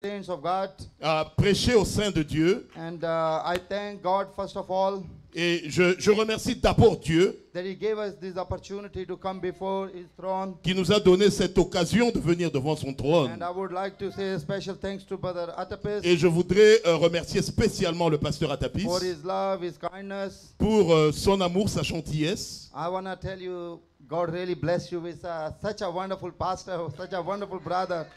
saints of God. Prêcher au sein de Dieu. And I thank God first of all Et je remercie d'abord Dieu that He gave us this opportunity to come before His throne. qui nous a donné cette occasion de venir devant son trône. And I would like to say special thanks to Brother Atapis Et je voudrais remercier spécialement le pasteur Atapis for his love, his kindness. pour son amour, sa gentillesse. I want to tell you, God really bless you with such a wonderful pastor, such a wonderful brother.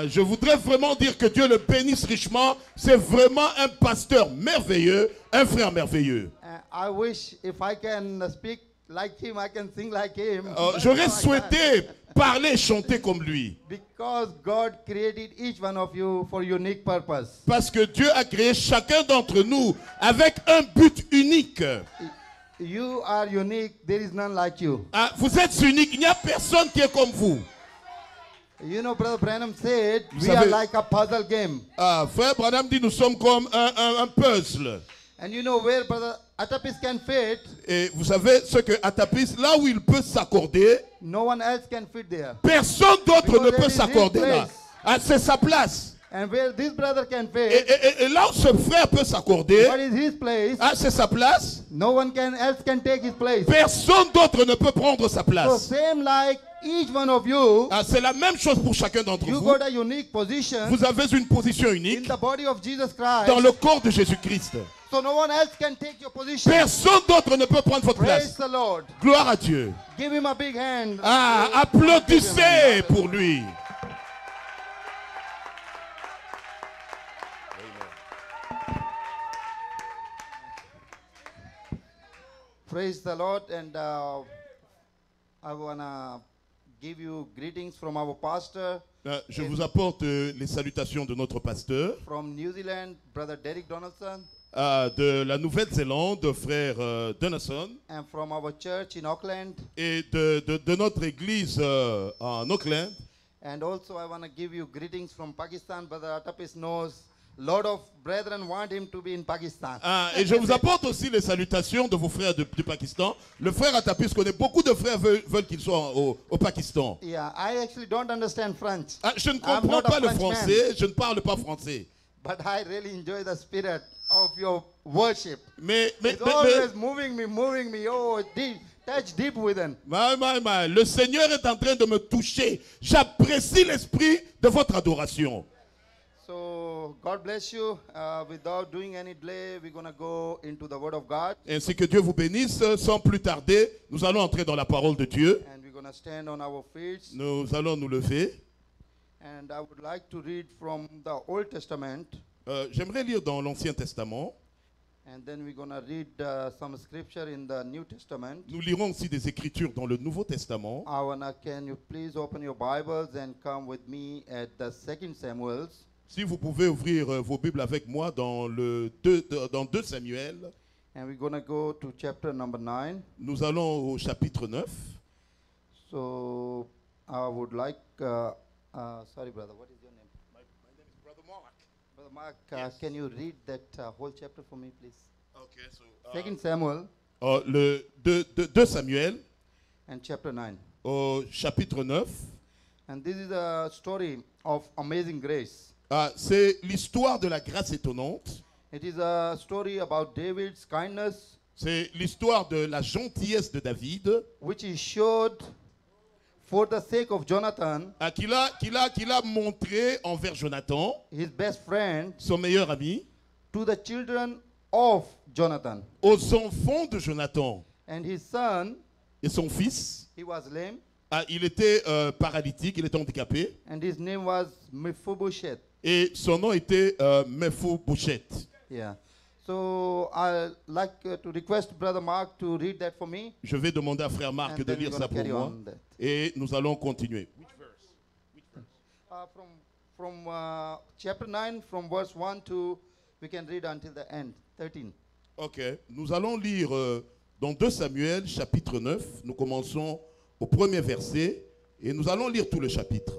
Je voudrais vraiment dire que Dieu le bénisse richement. C'est vraiment un pasteur merveilleux, un frère merveilleux. I wish if I can speak like him, I can sing like him. J'aurais souhaité parler et chanter comme lui. Because God created each one of you for unique purpose. Parce que Dieu a créé chacun d'entre nous avec un but unique. You are unique. There is none like you. Vous êtes unique. Il n'y a personne qui est comme vous. You know, Brother Branham said, Vous we are savez- like a puzzle game. Frère Branham dit nous sommes comme un puzzle. And you know where Brother Atapis can fit, Et vous savez ce que Atapis, là où il peut s'accorder, no one else can fit there. personne d'autre Because ne that peut is his s'accorder là. place. C'est sa place. And where this brother can Et, fit, et là où ce frère peut s'accorder, what is his place, c'est sa place. no one else can take his place. Personne d'autre ne peut prendre sa So place. same like each one of you, C'est la même chose pour chacun d'entre you vous. got a unique position Vous avez une position in unique the body of Jesus dans Christ. le corps de Jésus-Christ. So no one else can take your position. Personne d'autre ne peut prendre votre Praise place. the Lord. Gloire à Dieu. Give him a big hand. Applaudissez pour lui. Praise the Lord. And I want to give you greetings from our pastor Je vous apporte les salutations de notre pasteur from New Zealand, Brother Derek Donaldson, de la Nouvelle-Zélande, frère Donaldson, and from our church in Auckland. et de notre église en Auckland. And also I want to give you greetings from Pakistan. Brother Atapis knows a lot of brethren want him to be in Pakistan. Et je vous apporte aussi les salutations de vos frères du Pakistan. Le frère Atapis connaît beaucoup de frères veulent qu'il soit au Pakistan. Yeah, I actually don't understand French, Je ne I'm comprends not a pas le Frenchman. français, je ne parle pas français. but I really enjoy the spirit of your worship. Mais It's always moving me. Oh, deep, touch deep within. le Seigneur est en train de me toucher. J'apprécie l'esprit de votre adoration. So God bless you. Without doing any delay, we're going to go into the Word of God. Ainsi que Dieu vous bénisse. Sans plus tarder, nous allons entrer dans la parole de Dieu. And we're going to stand on our feet. Nous allons nous lever. And I would like to read from the Old Testament. J'aimerais lire dans l'Ancien Testament. And then we're going to read some scripture in the New Testament. Nous lirons aussi des Écritures dans le Nouveau Testament. Can you please open your Bibles and come with me at the 2 Samuel. Si vous pouvez ouvrir vos Bibles avec moi dans 2 Samuel. And we're going to go to chapter number 9. Nous allons au chapitre 9. So I would like, sorry brother, what is your name? My name is Brother Mark. Brother Mark, Yes. can you read that whole chapter for me, please? Okay, so, 2 Samuel le 2 Samuel and chapter 9. au chapitre 9. And this is a story of amazing grace. C'est l'histoire de la grâce étonnante. It is a story about David's kindness, C'est l'histoire de la gentillesse de David which he showed for the sake of Jonathan, qu'il a montré envers Jonathan, his best friend, son meilleur ami, to the children of Jonathan. aux enfants de Jonathan And his son, et son fils. he was lame, Il était paralytique, il était handicapé and his name was Mephibosheth. et son nom était Mephibosheth. Yeah. So I'd like to request Brother Mark to read that for me. Je vais demander à frère Marc And de then lire we're ça gonna pour carry moi on that. et nous allons continuer. From chapter 9, from verse 1 to, we can read until the end, 13. Ok, nous allons lire dans 2 Samuel chapitre 9, nous commençons au premier verset et nous allons lire tout le chapitre.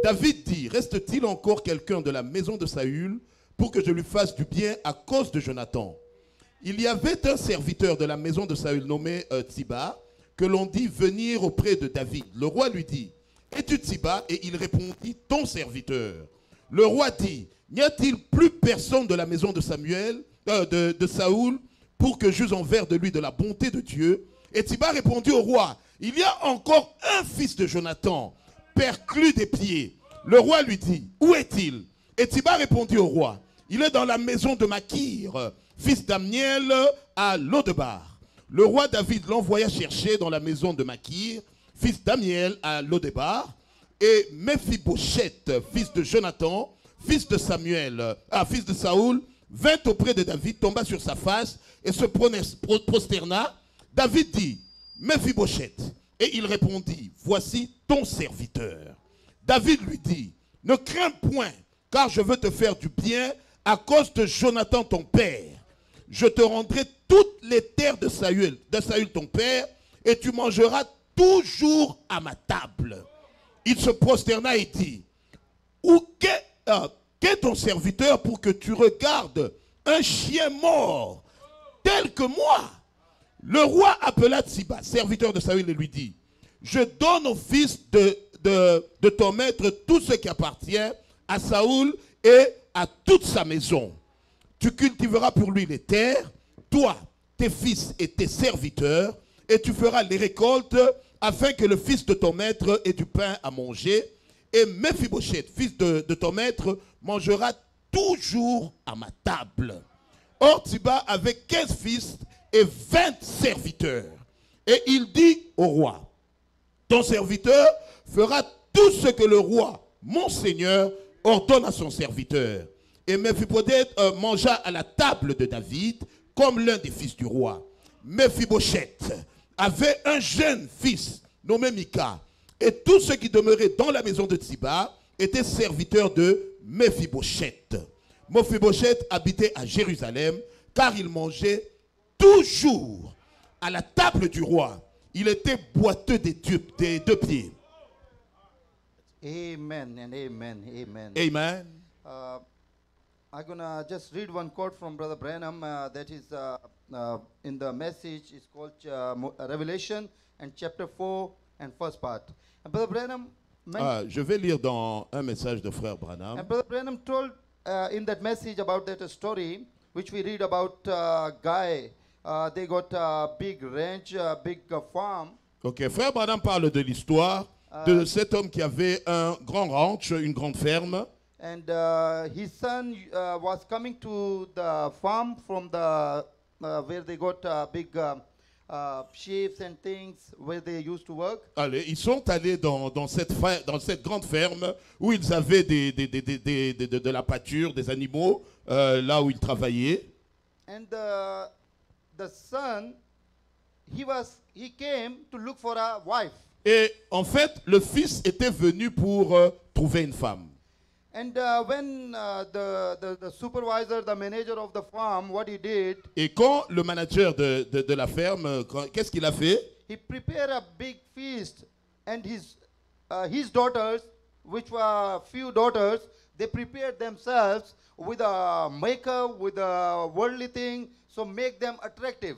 David dit, reste-t-il encore quelqu'un de la maison de Saül pour que je lui fasse du bien à cause de Jonathan? Il y avait un serviteur de la maison de Saül nommé Tsiba, que l'on dit venir auprès de David. Le roi lui dit, es-tu Tsiba? Et il répondit, ton serviteur. le roi dit, n'y a-t-il plus personne de la maison de Samuel, de Saoul, pour que j'use envers de lui de la bonté de Dieu? Et Tsiba répondit au roi, il y a encore un fils de Jonathan, perclus des pieds. Le roi lui dit, où est-il? Et Tsiba répondit au roi, il est dans la maison de Makir, fils d'Amniel, à Lodebar. Le roi David l'envoya chercher dans la maison de Makir, fils d'Amiel, à Lodebar. Et Mephibosheth, fils de Jonathan, fils de fils de Saoul, vint auprès de David, tomba sur sa face et se prosterna. David dit, Mephibosheth. Et il répondit, voici ton serviteur. David lui dit, ne crains point, car je veux te faire du bien à cause de Jonathan ton père. Je te rendrai toutes les terres de Saül ton père, et tu mangeras toujours à ma table. Il se prosterna et dit, qu'est ton serviteur pour que tu regardes un chien mort tel que moi? Le roi appela Tsiba, serviteur de Saül, et lui dit, je donne au fils de ton maître tout ce qui appartient à Saül et à toute sa maison. Tu cultiveras pour lui les terres, toi, tes fils et tes serviteurs, et tu feras les récoltes afin que le fils de ton maître ait du pain à manger. Et Mephibosheth, fils de ton maître, mangera toujours à ma table. Or, Tsiba avait 15 fils et 20 serviteurs. Et il dit au roi, ton serviteur fera tout ce que le roi, mon seigneur, ordonne à son serviteur. Et Mephibosheth mangea à la table de David comme l'un des fils du roi. Mephibosheth avait un jeune fils nommé Mika. Et tous ceux qui demeuraient dans la maison de Tsiba étaient serviteurs de Mephibosheth. Mephibosheth habitait à Jérusalem car il mangeait toujours à la table du roi. Il était boiteux des deux pieds. Amen and amen, amen. Amen. I'm gonna just read one quote from Brother Branham that is in the message. It's called Revelation and chapter 4 and first part. And Brother Branham Je vais lire dans un message de frère Branham. and Brother Branham told in that message about that story which we read about guy. They got a big ranch, a big farm. Ok, frère Branham parle de l'histoire de cet homme qui avait un grand ranch, une grande ferme. And his son was coming to the farm from the where they got big sheep and things where they used to work. Allez, ils sont allés dans cette grande ferme où ils avaient de la pâture, des animaux, là où ils travaillaient. And the son, he came to look for a wife. Et en fait, le fils était venu pour trouver une femme. And when the supervisor, the manager of the farm, what he did, Et quand le manager de la ferme, qu'est-ce qu'il a fait? he prepared a big feast, and his daughters, which were few daughters, they prepared themselves with a makeup, with a worldly thing, so make them attractive.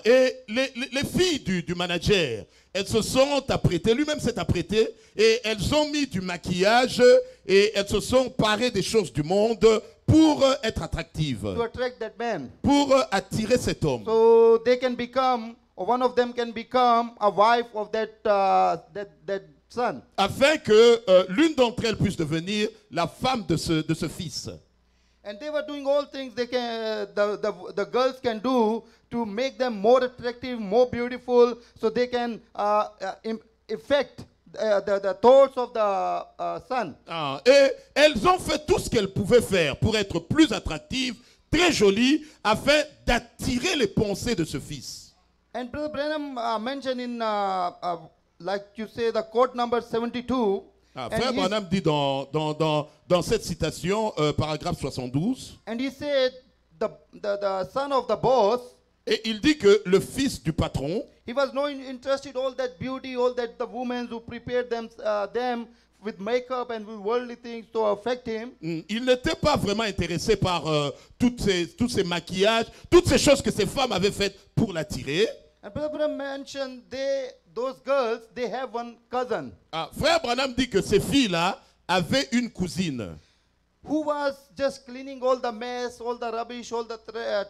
Et les filles du manager, elles se sont apprêtées, lui-même s'est apprêté, et elles ont mis du maquillage et elles se sont parées des choses du monde pour être attractives, To attract that man. pour attirer cet homme. So they can become, or one of them can become a wife of that son. Afin que l'une d'entre elles puisse devenir la femme de ce fils. And they were doing all things they can, the girls can do to make them more attractive, more beautiful, so they can affect the thoughts of the son. Et elles ont fait tout ce qu'elles pouvaient faire pour être plus attractives, très jolies, afin d'attirer les pensées de ce fils. And Brother Branham mentioned in, like you say, the quote number 72. Frère Branham dit dans cette citation, paragraphe 72, And he said, the son of the boss, et il dit que le fils du patron, he was not interested all that beauty, all that the women who prepared them with makeup and with worldly things to affect him. il n'était pas vraiment intéressé par tous ces maquillages, toutes ces choses que ces femmes avaient faites pour l'attirer. And Brother Branham mentioned those girls, they have one cousin. Frère Branham dit que ces filles-là avaient une cousine. who was just cleaning all the mess, all the rubbish, all the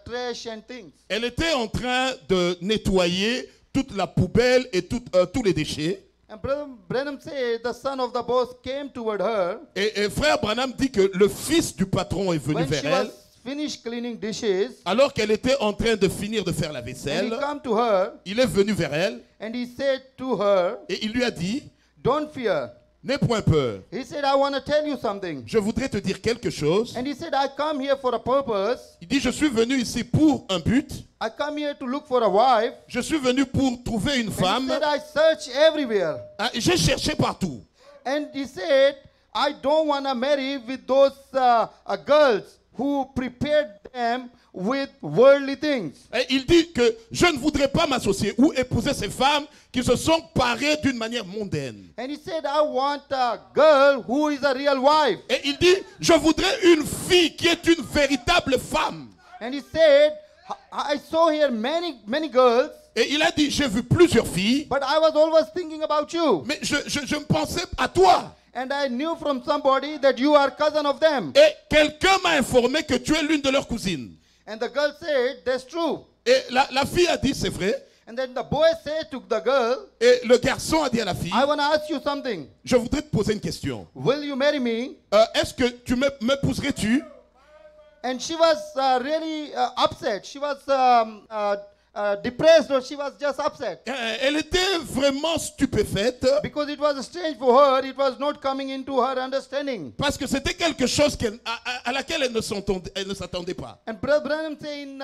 trash and things. Elle était en train de nettoyer toute la poubelle et tous les déchets. And Brother Branham said the son of the boss came toward her Et frère Branham dit que le fils du patron est venu when vers she elle, was finished cleaning dishes. alors qu'elle était en train de finir de faire la And he vaisselle. come to her Il est venu vers elle and he said to her, et il lui a dit, don't fear. n'aie point peur. He said, I want to tell you something. Je voudrais te dire quelque chose. And he said, I come here for a purpose. Il dit, je suis venu ici pour un but. I come here to look for a wife. Je suis venu pour trouver une And he femme. said, I search everywhere. Ah, j'ai cherché partout. And he said, I don't want to marry with those girls who prepared them with worldly things. Et il dit que je ne voudrais pas m'associer ou épouser ces femmes qui se sont parées d'une manière mondaine. And he said, I want a girl who is a real wife. Et il dit, je voudrais une fille qui est une véritable femme. And he said, I saw here many girls, Et il a dit, j'ai vu plusieurs filles, but I was always thinking about you. mais je me pensais à toi. And I knew from somebody that you are cousin of them. Et quelqu'un m'a informé que tu es l'une de leurs cousines. And the girl said, that's true. Et la fille a dit, c'est vrai. And then the boy said to the girl, Et le garçon a dit à la fille, I want to ask you something. je voudrais te poser une question. Will you marry me? Est-ce que tu m'épouserais-tu? And she was really upset. She was depressed, or she was just upset. Elle était vraiment stupéfaite Because it was strange for her. It was not coming into her understanding. parce que c'était quelque chose à laquelle elle ne s'attendait pas. And Brother Branham say in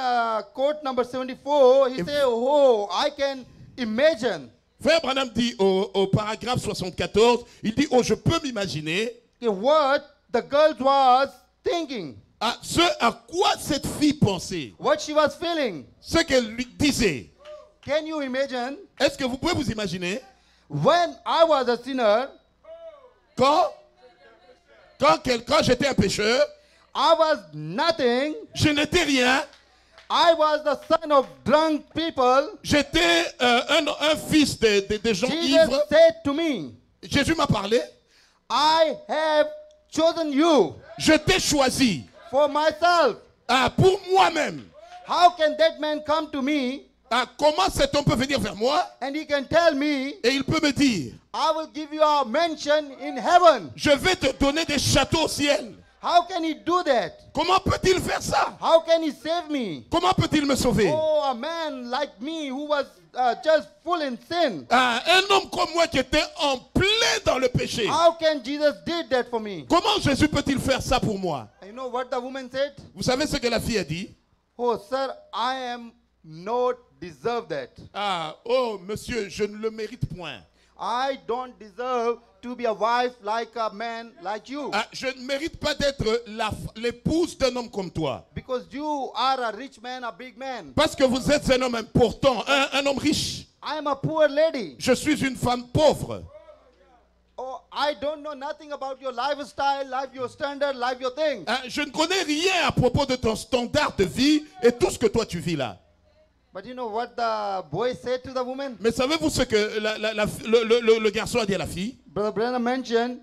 quote number 74, he say, oh, I can imagine Frère Branham dit au paragraphe 74, il dit, oh, je peux m'imaginer what the girl was thinking, ce à quoi cette fille pensait, what she was feeling. ce qu'elle lui disait. Can you imagine? Est-ce que vous pouvez vous imaginer When I was a sinner, quand j'étais un pécheur, I was nothing. je n'étais rien, I was the son of drunk people. j'étais un fils des gens Jesus ivres. said to me, Jésus m'a parlé, I have chosen you je t'ai choisi for myself. pour moi-même. How can that man come to me Comment cet homme peut venir vers moi and he can tell me, et il peut me dire, I will give you a mansion in heaven? je vais te donner des châteaux au ciel. How can he do that? Comment peut-il faire ça? How can he save me? Comment peut-il me sauver? Oh, a man like me who was just full in sin. Un homme comme moi qui était en plein dans le péché. How can Jesus did that for me? Comment Jésus peut-il faire ça pour moi? And you know what the woman said? Vous savez ce que la fille a dit? Oh, sir, I am not deserve that. Oh monsieur, je ne le mérite point. I don't deserve to be a wife like a man like you. Je ne mérite pas d'être l'épouse d'un homme comme toi. Because you are a rich man, a big man. Parce que vous êtes un homme important, un homme riche. I am a poor lady. Je suis une femme pauvre. Oh, I don't know nothing about your lifestyle, your standard, your things. Je ne connais rien à propos de ton standard de vie et tout ce que toi tu vis là. But you know what the boy said to the woman? Mais savez-vous ce que le garçon a dit à la fille? Brother Branham mentioned,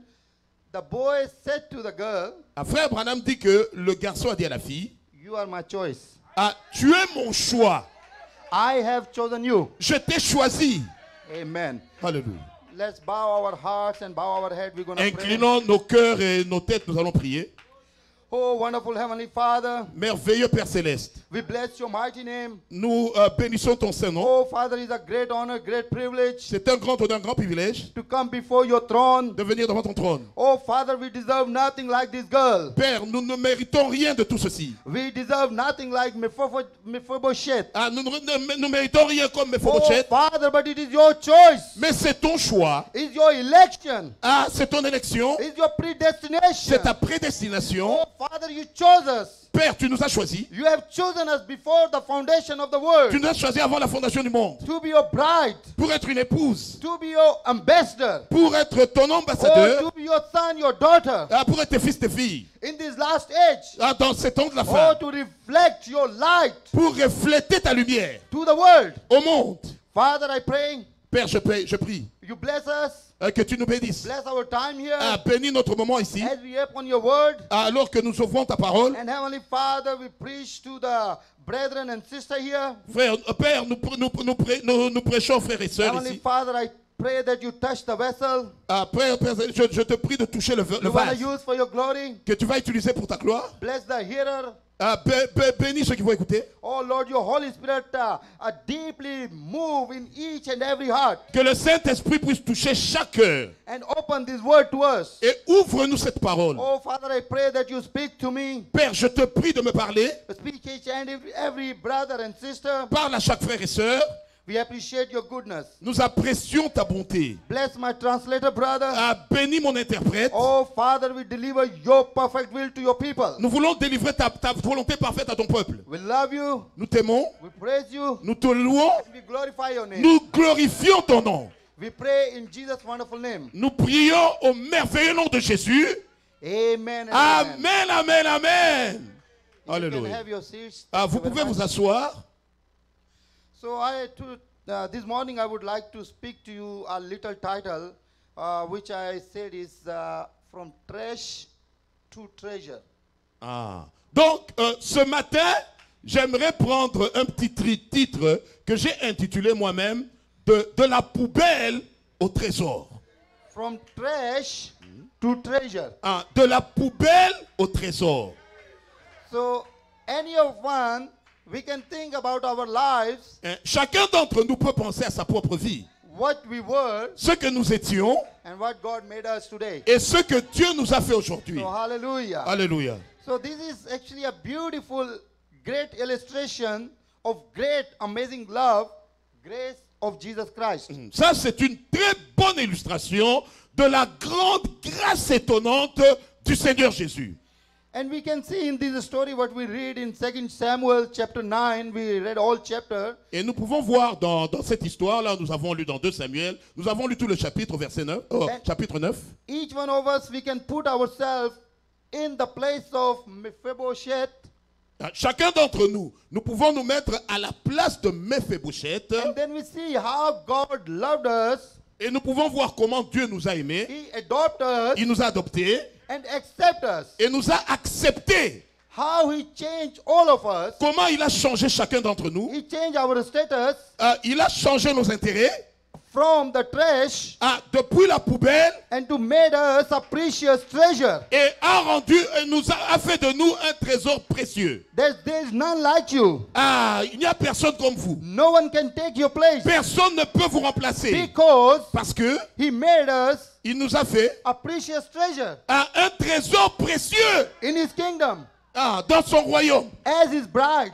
the boy said to the girl, Frère Branham dit que le garçon a dit à la fille, you are my choice. tu es mon choix. I have chosen you. Je t'ai choisi. Amen. Alléluia. Let's bow our hearts and bow our head. We're going to pray. Inclinons nos cœurs et nos têtes, nous allons prier. Oh, wonderful Heavenly Father, Merveilleux Père Céleste, we bless your mighty name. nous bénissons ton Saint-Nom. Oh, Father, it's a great honor, great privilege C'est un grand honneur, un grand privilège to come before your throne. de venir devant ton trône. Oh, Father, we deserve nothing like this girl. Père, nous ne méritons rien de tout ceci. We deserve nothing like Mephibosheth. Nous ne méritons rien comme Oh, Mephibosheth, Father, but it is your choice. mais c'est ton choix. It's your election. C'est ton élection, It's your predestination. c'est ta prédestination. Oh, Father, you chose us. Père, tu nous as choisis. You have chosen us before the foundation of the world Tu nous as choisis avant la fondation du monde to be your bride, pour être une épouse, to be your ambassador, pour être ton or ambassadeur, to be your son, your daughter pour être tes fils, tes filles. in this last age, Dans ces temps de la or fin, to reflect your light pour refléter ta lumière to the world. au monde. Father, I pray Père, je prie, you bless us. Que tu nous bénisses. Bless our time here Bénis notre moment ici. as we open your word. Alors que nous ouvrons ta parole. And Heavenly Father, we preach to the brethren and sisters here. Frère, Père, nous prêchons, frères et sœurs Heavenly ici. Father, I pray that you touch the vessel Père, je te prie de toucher le you want to vase use for your glory. que tu vas utiliser pour ta gloire. Bless the hearer. Bénis ceux qui vont écouter. Oh Lord, your Holy Spirit deeply move in each and every heart Que le Saint-Esprit puisse toucher chaque cœur. and open this word to us. Et ouvre-nous cette parole. Oh Father, I pray that you speak to me. Père, je te prie de me parler. Speak each and every brother and sister. Parle à chaque frère et sœur. We appreciate your goodness. Nous apprécions ta bonté. Bless my translator, brother. Bénis mon interprète. Oh Father, we deliver your perfect will to your people. Nous voulons délivrer ta volonté parfaite à ton peuple. We love you. Nous t'aimons. We praise you. Nous te louons. We glorify your name. Nous glorifions ton nom. We pray in Jesus' wonderful name. Nous prions au merveilleux nom de Jésus. Amen. And amen. Amen, amen, amen. You can Alléluia. have your seats. Vous Thank you pouvez very vous much. asseoir. So this morning I would like to speak to you a little title, which I said is From Trash to Treasure. Donc, ce matin, j'aimerais prendre un petit titre que j'ai intitulé moi-même de la poubelle au trésor. From trash to treasure. De la poubelle au trésor. So any of one, we can think about our lives, Chacun d'entre nous peut penser à sa propre vie. what we were, Ce que nous étions and what God made us today. et ce que Dieu nous a fait aujourd'hui. So hallelujah. Alléluia. So this is actually a beautiful, great illustration of great, amazing love, grace of Jesus Christ. Ça, c'est une très bonne illustration de la grande grâce étonnante du Seigneur Jésus. And we can see in this story what we read in 2 Samuel chapter 9. We read all chapter. Et nous pouvons voir dans cette histoire-là, nous avons lu dans 2 Samuel, nous avons lu tout le chapitre, chapitre 9. Each one of us, we can put ourselves in the place of Mephibosheth. Chacun d'entre nous, nous pouvons nous mettre à la place de Méphibosheth. And then we see how God loved us. Et nous pouvons voir comment Dieu nous a aimés. He adopted us Il nous a adoptés and accepted us. et nous a acceptés. How He changed all of us. Comment il a changé chacun d'entre nous. He changed our status Il a changé nos intérêts. from the trash Depuis la poubelle. and to made us a precious treasure. Et a fait de nous un trésor précieux. There's none like you. Il n'y a personne comme vous. No one can take your place Personne ne peut vous remplacer. because Parce que He made us il nous a fait a precious treasure un trésor précieux in His kingdom dans son royaume. as His bride,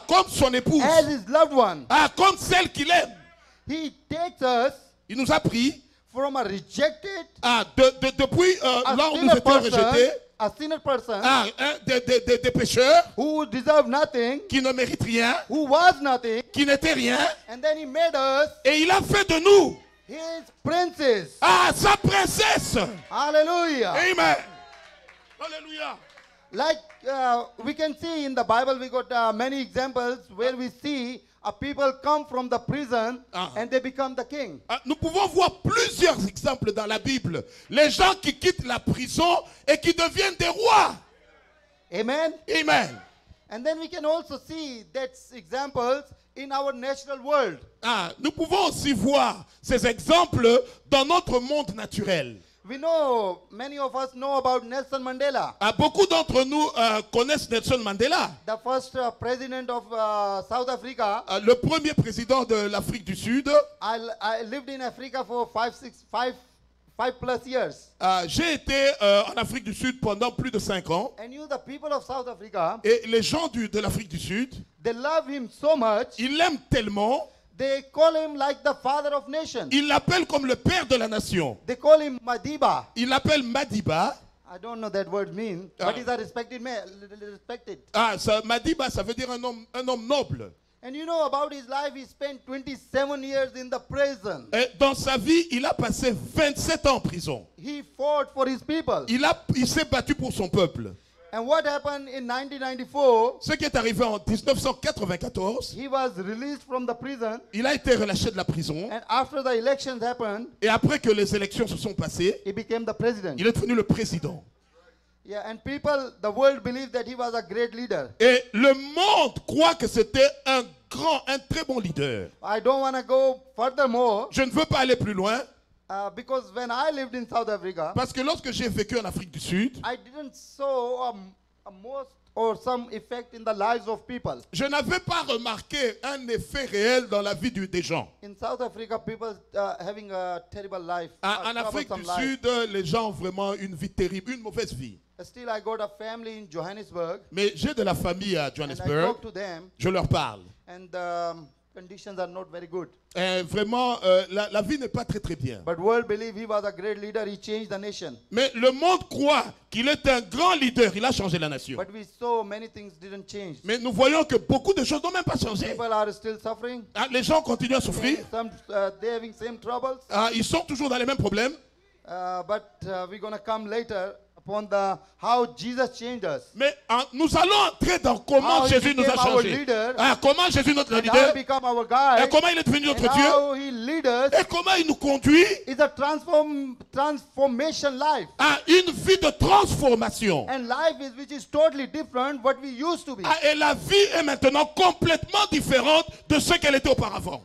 Comme son épouse. as His loved one. Comme celle qu'il aime. He takes us Il nous a pris from a rejected, depuis a là où nous sinner étions person, rejetés. a sinner person Des pécheurs who deserved nothing, qui ne méritent rien, who was nothing, qui n'étaient rien. and then He made us Et il a fait de nous His princes. sa princesse. Hallelujah. Amen. Alléluia. Like we can see in the Bible, we got many examples where we see people come from the prison and they become the king. Nous pouvons voir plusieurs exemples dans la Bible. Les gens qui quittent la prison et qui deviennent des rois. Amen. Amen. And then we can also see that examples in our natural world. Nous pouvons aussi voir ces exemples dans notre monde naturel. We know, many of us know about Nelson Mandela, Beaucoup d'entre nous connaissent Nelson Mandela, the first president of South Africa. le premier président de l'Afrique du Sud. I lived in Africa for five plus years. J'ai été en Afrique du Sud pendant plus de 5 ans. And the people of South Africa, Et les gens de l'Afrique du Sud, they love him so much. ils l'aiment tellement, They call him like the father of nations. ils l'appellent comme le père de la nation. They call him Madiba. Ils l'appellent Madiba. I don't know that word mean, but he's a respected man. Respected. Madiba, ça veut dire un homme noble. And you know about his life, he spent 27 years in the prison. Et dans sa vie, il a passé 27 ans en prison. He fought for his people. Il s'est battu pour son peuple. And what happened in 1994, Ce qui est arrivé en 1994, he was released from the prison. il a été relâché de la prison. And after the elections happened, Et après que les élections se sont passées, he became the president. il est devenu le président. Yeah, and people, the world believed that he was a great leader. Et le monde croit que c'était un très bon leader. I don't want to go furthermore Je ne veux pas aller plus loin, because when I lived in South Africa, parce que lorsque j'ai vécu en Afrique du Sud, I didn't saw a most or some effect in the lives of people. je n'avais pas remarqué un effet réel dans la vie des gens. In South Africa, people having a terrible life. En Afrique du troublesome life. Sud, les gens ont vraiment une vie terrible, une mauvaise vie. Still, I got a family in Johannesburg, Mais j'ai de la famille à and I Johannesburg, talk to them, je leur parle. and conditions are not very good. Et vraiment, la vie n'est pas très très bien. But world believe he was a great leader. He changed the nation. Mais le monde croit qu'il est un grand leader, il a changé la nation. But we saw many things didn't change. Mais nous voyons que beaucoup de choses n'ont même pas changé. People are still suffering. Ah, les gens continuent à souffrir. Some they having same troubles. Ah, ils sont toujours dans les mêmes problèmes. But we're gonna come later upon the how Jesus changed us. Mais nous allons entrer dans comment How he Jésus nous a became our changé. leader. Ah, comment Jésus notre And how leader. he become our Et guide. comment il est devenu notre And Dieu. how he lead us Et comment il nous conduit is a transformation life. à une vie de transformation. And life is which is totally different what we used to be. Ah, et la vie est maintenant complètement différente de ce qu'elle était auparavant.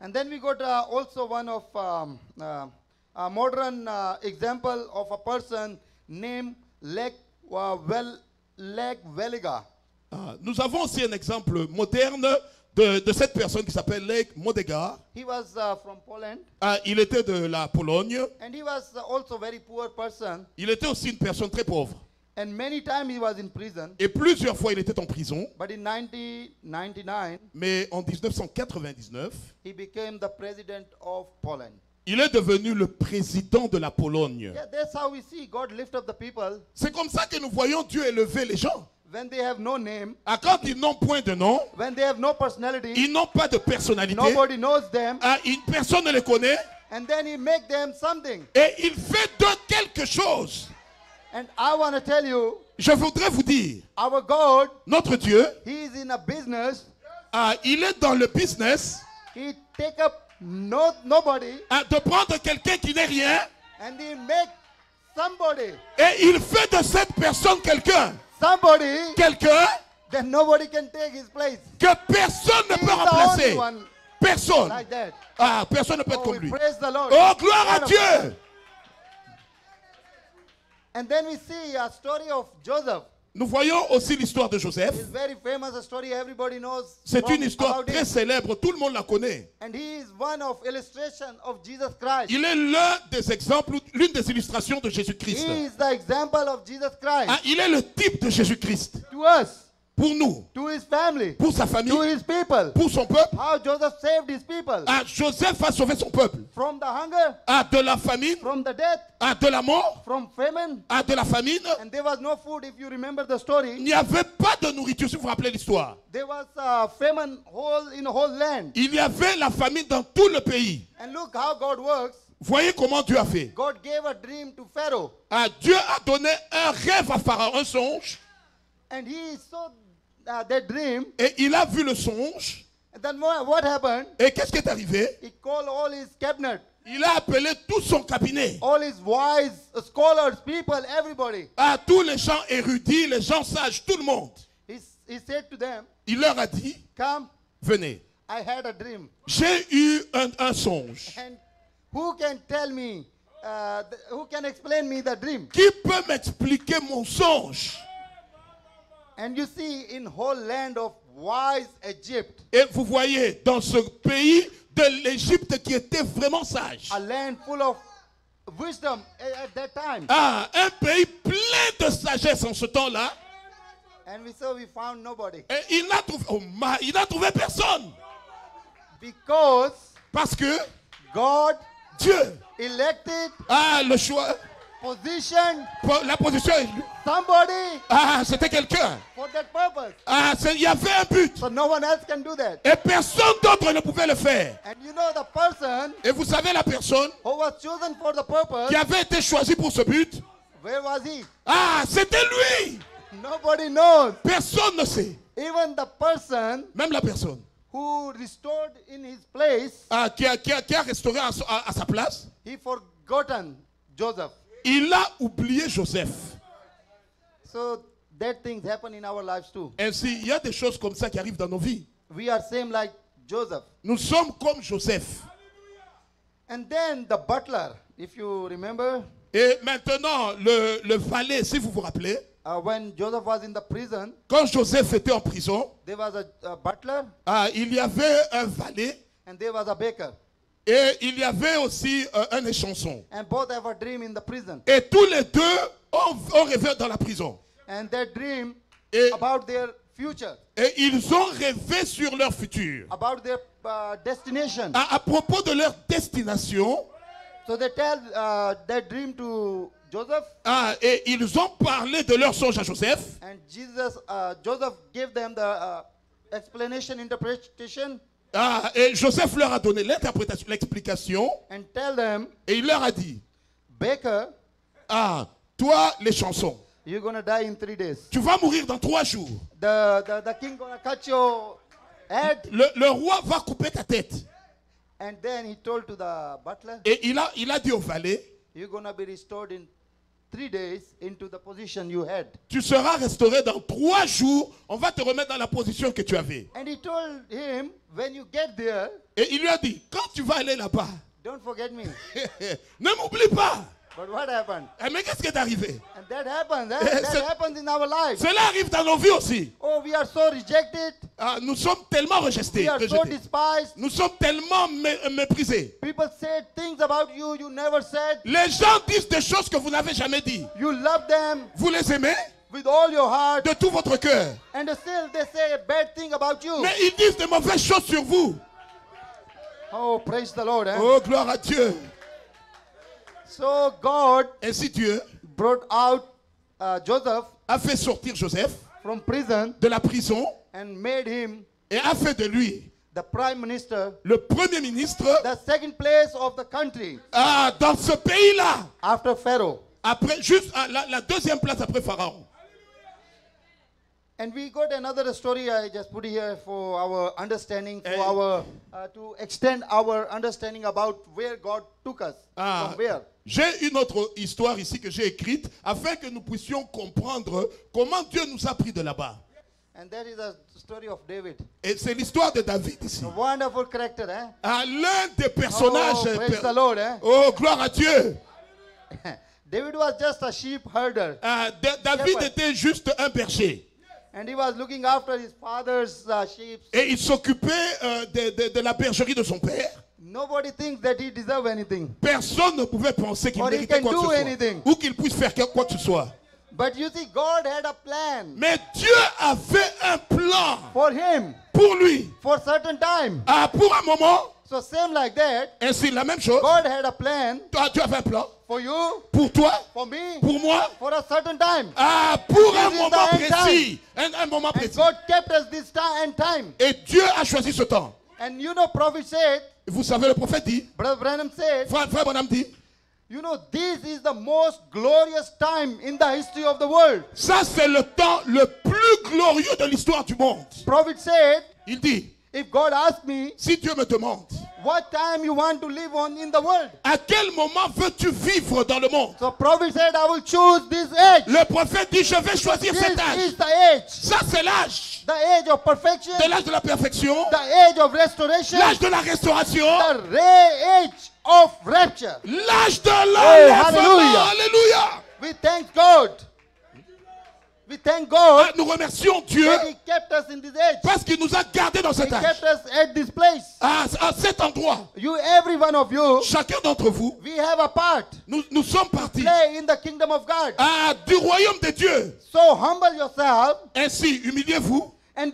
And then we got also one of a modern example of a person named Lech Weliga. Ah, nous avons aussi un exemple moderne de cette personne qui s'appelle Lech Weliga. He was from Poland, Ah, il était de la Pologne. and he was also very poor person. Il était aussi une personne très pauvre. And many times he was in prison. Et plusieurs fois, il était en prison. But in 1999, Mais en 1999, he became the president of Poland. il est devenu le président de la Pologne. Yeah, that's how we see God lift up the people C'est comme ça que nous voyons Dieu élever les gens. when they have no name, Ah, quand ils n'ont point de nom, when they have no personality, ils n'ont pas de personnalité. nobody knows them, Ah, personne ne les connaît. and then he make them something. Et il fait d'eux quelque chose. And I want to tell you, Je voudrais vous dire, our God, notre Dieu, he is in a business. ah, il est dans le business He take up nobody de prendre quelqu'un qui n'est rien and he make somebody, et il fait de cette personne quelqu'un then nobody can take his place. que personne ne He peut is the remplacer. only one Personne. like that. Ah, personne ne peut être Oh, comme we lui. praise the Lord. Oh, gloire à Wonderful. Dieu. And then we see a story of Joseph. Nous voyons aussi l'histoire de Joseph. It's very famous, a story everybody knows C'est une histoire about très him. célèbre, tout le monde la connaît. And he is one of illustration of Jesus Christ. Il est l'un des exemples, l'une des illustrations de Jésus-Christ. He is the example of Jesus Christ Ah, il est le type de Jésus-Christ. to us, Pour nous, to his family, pour sa famille, to his people. pour son peuple. How Joseph saved his people Ah, Joseph a sauvé son peuple. from the hunger, Ah, de la famine, from the death, ah, de la mort, from famine. ah, de la famine. And there was no food. If you remember the Il story, n'y avait pas de nourriture, si vous vous rappelez l'histoire. there was a famine in the whole land. Il y avait la famine dans tout le pays. And look how God works. Voyez comment Dieu a fait. God gave a dream to Pharaoh. Ah, Dieu a donné un rêve à Pharaon, un songe. And he saw that dream. Et il a vu le songe. And then what happened? Et qu'est-ce qui est arrivé? He called all his cabinet, Il a appelé tout son cabinet. all his wise scholars, people, everybody. À tous les gens érudits, les gens sages, tout le monde. He said to them, Il leur a dit, come, venez, I had a dream. j'ai eu un songe. And who can tell me, who can explain me the dream? Qui peut m'expliquer mon songe? And you see, in whole land of wise Egypt, Et vous voyez, dans ce pays de l'Égypte qui était vraiment sage. a land full of wisdom at that time. Ah, un pays plein de sagesse en ce temps-là. And we found nobody. Et il n'a trouvé personne. Because Parce que God Dieu elected, a le choix. positioned La position est somebody ah, c'était quelqu'un. for that purpose. Ah, il y avait un but. So no one else can do that. Et personne d'autre ne pouvait le faire. And you know the person Et vous savez la personne who was chosen for the purpose, qui avait été choisie pour ce but? where was he? Ah, c'était lui. Nobody knows. Personne ne sait. Even the person Même la personne who restored in his place, qui a restauré à sa place, he forgotten Joseph. il a oublié Joseph. So that things happen in our lives too. Ainsi, il y a des choses comme ça qui arrivent dans nos vies. We are same like Joseph. Nous sommes comme Joseph. And then the butler, if you remember, Et maintenant, le valet, si vous vous rappelez, when Joseph was in the prison, quand Joseph était en prison, there was a butler il y avait un valet and there was a baker. et il y avait aussi un échanson. And both have a dream in the prison. Et tous les deux ont rêvé dans la prison. And their dream Et, about their future, et ils ont rêvé sur leur futur. about their destination. À propos de leur destination, So they tell their dream to Joseph, et ils ont parlé de leur songe à Joseph. and Joseph gave them the explanation, interpretation, Et Joseph leur a donné l'interprétation, l'explication, and tell them, et il leur a dit, baker, toi les chansons, you're gonna die in 3 days. tu vas mourir dans 3 jours. The king gonna cut your head. Le roi va couper ta tête. And then he told to the butler, Et il a dit au valet, you're gonna be restored in 3 days into the position you had. tu seras restauré dans 3 jours, on va te remettre dans la position que tu avais. And he told him, when you get there, Et il lui a dit, quand tu vas aller là-bas, don't forget me. ne m'oublie pas. But what happened? Mais qu'est-ce qui est arrivé? And that happens. C'est- That happens in our lives. Cela arrive dans nos vies aussi. Oh, we are so rejected. Nous sommes tellement rejetés. We are so despised. Nous sommes tellement méprisés. People say things about you you never said. Les gens disent des choses que vous n'avez jamais dit. You love them Vous les aimez with all your heart. de tout votre cœur. And still they say a bad thing about you. Mais ils disent de mauvaises choses sur vous. Oh, praise the Lord. Oh, gloire à Dieu. So God Ainsi Dieu brought out Joseph a fait sortir Joseph from prison de la prison and made him et a fait de lui the prime minister, le premier ministre the second place of the country dans ce pays-là. after Pharaoh. Après, juste la deuxième place après Pharaon. And we got another story. I just put it here for our understanding, for Hey. our to extend our understanding about where God took us from where. J'ai une autre histoire ici que j'ai écrite afin que nous puissions comprendre comment Dieu nous a pris de là-bas. And that is the story of David. Et c'est l'histoire de David ici. A wonderful character, eh? L'un des personnages. Oh, praise the Lord, eh? Oh, gloire à Dieu. David was just a sheep herder, David Shepherd. était juste un berger. and he was looking after his father's sheep. Et il s'occupait de la bergerie de son père. Nobody thinks that he deserves anything. Personne ne pouvait penser qu'il Or he méritait can quoi que do ce soit. anything. Ou qu'il puisse faire quoi que ce soit. But you see, God had a plan Mais Dieu avait un plan for him pour lui. for certain time. Pour un moment, So same like that, ainsi la même chose. God had a plan Toi, tu avais un plan for you, pour toi, for me, pour moi. for a certain time. Pour un This is moment the end précis. Un moment And précis. God kept us this time. Et Dieu a choisi ce temps. And you know, prophet said, Vous savez, le prophète dit, Brother Branham said, frère Branham dit, you know, this is the most glorious time in the history of the world. ça c'est le temps le plus glorieux de l'histoire du monde. Prophet said, Il dit, if God asked me, si Dieu me demande, what time you want to live on in the world? à quel moment veux-tu vivre dans le monde? So prophet said, I will choose this age. Le prophète dit, je vais choisir This cet âge. is the age. Ça c'est l'âge. The age of perfection. De l'âge de la perfection, The age of restoration. l'âge de la restauration, The age of rapture. l'âge de l'enlèvement. hallelujah. Alléluia. We thank God. We thank God Nous remercions Dieu that He kept us in this age. parce qu'il nous a gardés dans He cet âge. kept us at this place. À cet endroit, You, every one of you, chacun d'entre vous, we have a part. nous sommes partis Play in the kingdom of God. du royaume de Dieu. So humble yourself Ainsi, humiliez-vous and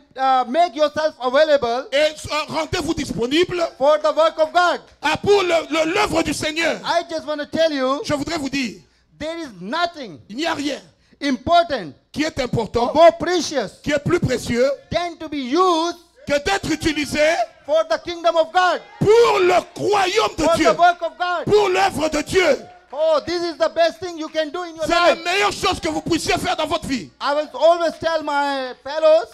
make yourself available et rendez-vous disponible for the work of God. pour l'œuvre du Seigneur. I just want to tell you, Je voudrais vous dire, there is nothing il n'y a rien important, qui est important, more precious qui est plus précieux than to be used que d'être utilisé for the kingdom of God, pour le royaume de for Dieu, the work of God. pour l'œuvre de Dieu. Oh, this is the best thing you can do in your C'est la life. meilleure chose que vous puissiez faire dans votre vie. I will always tell my fellows,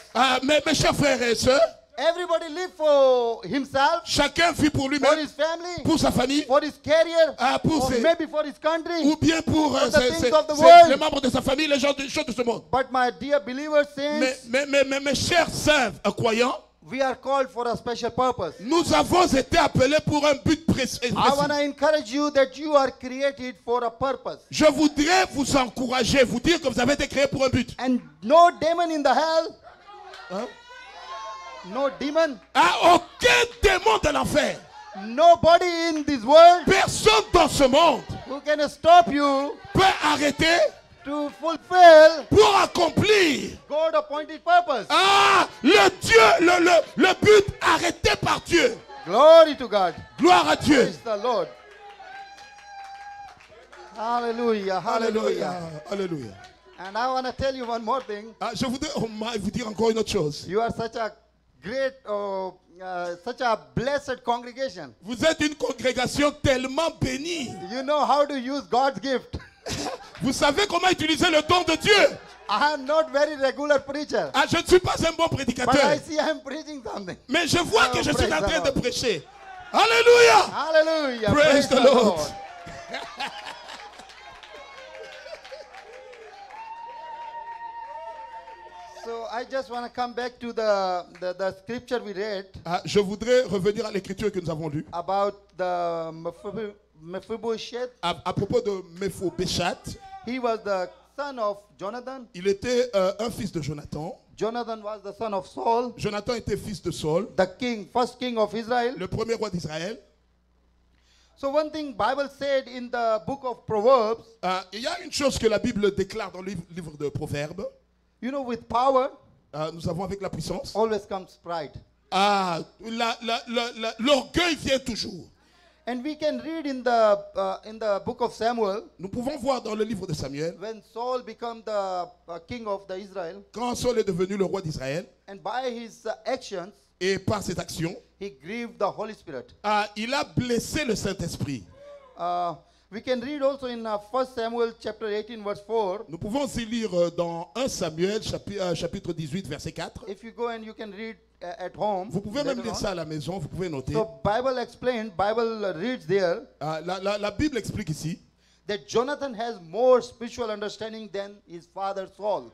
Mes chers frères et sœurs, everybody live for himself, chacun vit pour for lui-même, his family, pour sa famille, for his career, pour or ses- maybe for his country. ou bien pour For the things of the world. les membres de sa famille, les gens des choses de ce monde. But my dear believers, saints, Mes chers saints croyants, we are called for a special purpose. nous avons été appelés pour un but précis. I want to encourage you that you are created for a purpose. Je voudrais vous encourager, vous dire que vous avez été créés pour un but. And no demon in the hell, Hein? no demon, Aucun démon de l'enfer, nobody in this world personne dans ce monde who can stop you peut arrêter to fulfill pour accomplir God appointed purpose. le but arrêté par Dieu. Glory to God. Gloire à Dieu. Praise the Lord. Hallelujah. Hallelujah. Alléluia. And I want to tell you one more thing. Je voudrais vous dire encore une autre chose. You are such a great, such a blessed congregation. Vous êtes une congrégation tellement bénie. You know how to use God's gift. Vous savez comment utiliser le don de Dieu. I am not very regular preacher, Je ne suis pas un bon but prédicateur. I see I am preaching something. Mais je vois que je suis praise en the train de Lord. prêcher. Alléluia. Hallelujah. Praise the Lord. So I just want to come back to the scripture we read Je voudrais revenir à l'écriture que nous avons lue about the Mephibosheth. à propos de Méphobéchat. He was the son of Jonathan. Il était un fils de Jonathan. Jonathan was the son of Saul, Jonathan était fils de Saul, the first king of Israel. le premier roi d'Israël. So one thing Bible said in the book of Proverbs, Il y a une chose que la Bible déclare dans le livre de Proverbes. you know, with power Nous avons avec la puissance. always comes pride. L'orgueil vient toujours. And we can read in the book of Samuel, Nous pouvons voir dans le livre de Samuel, when Saul became the king of the Israel, quand Saul est devenu le roi d'Israël, and by his actions, et par ses actions, he grieved the Holy Spirit. il a blessé le Saint-Esprit. We can read also in 1 Samuel chapter 18 verse 4. Nous pouvons aussi lire dans 1 Samuel chapitre 18 verset 4. If you go and you can read at home. Vous pouvez même later lire on. ça à la maison, vous pouvez noter. So Bible explained, Bible reads there La Bible explique ici that Jonathan has more spiritual understanding than his father Saul.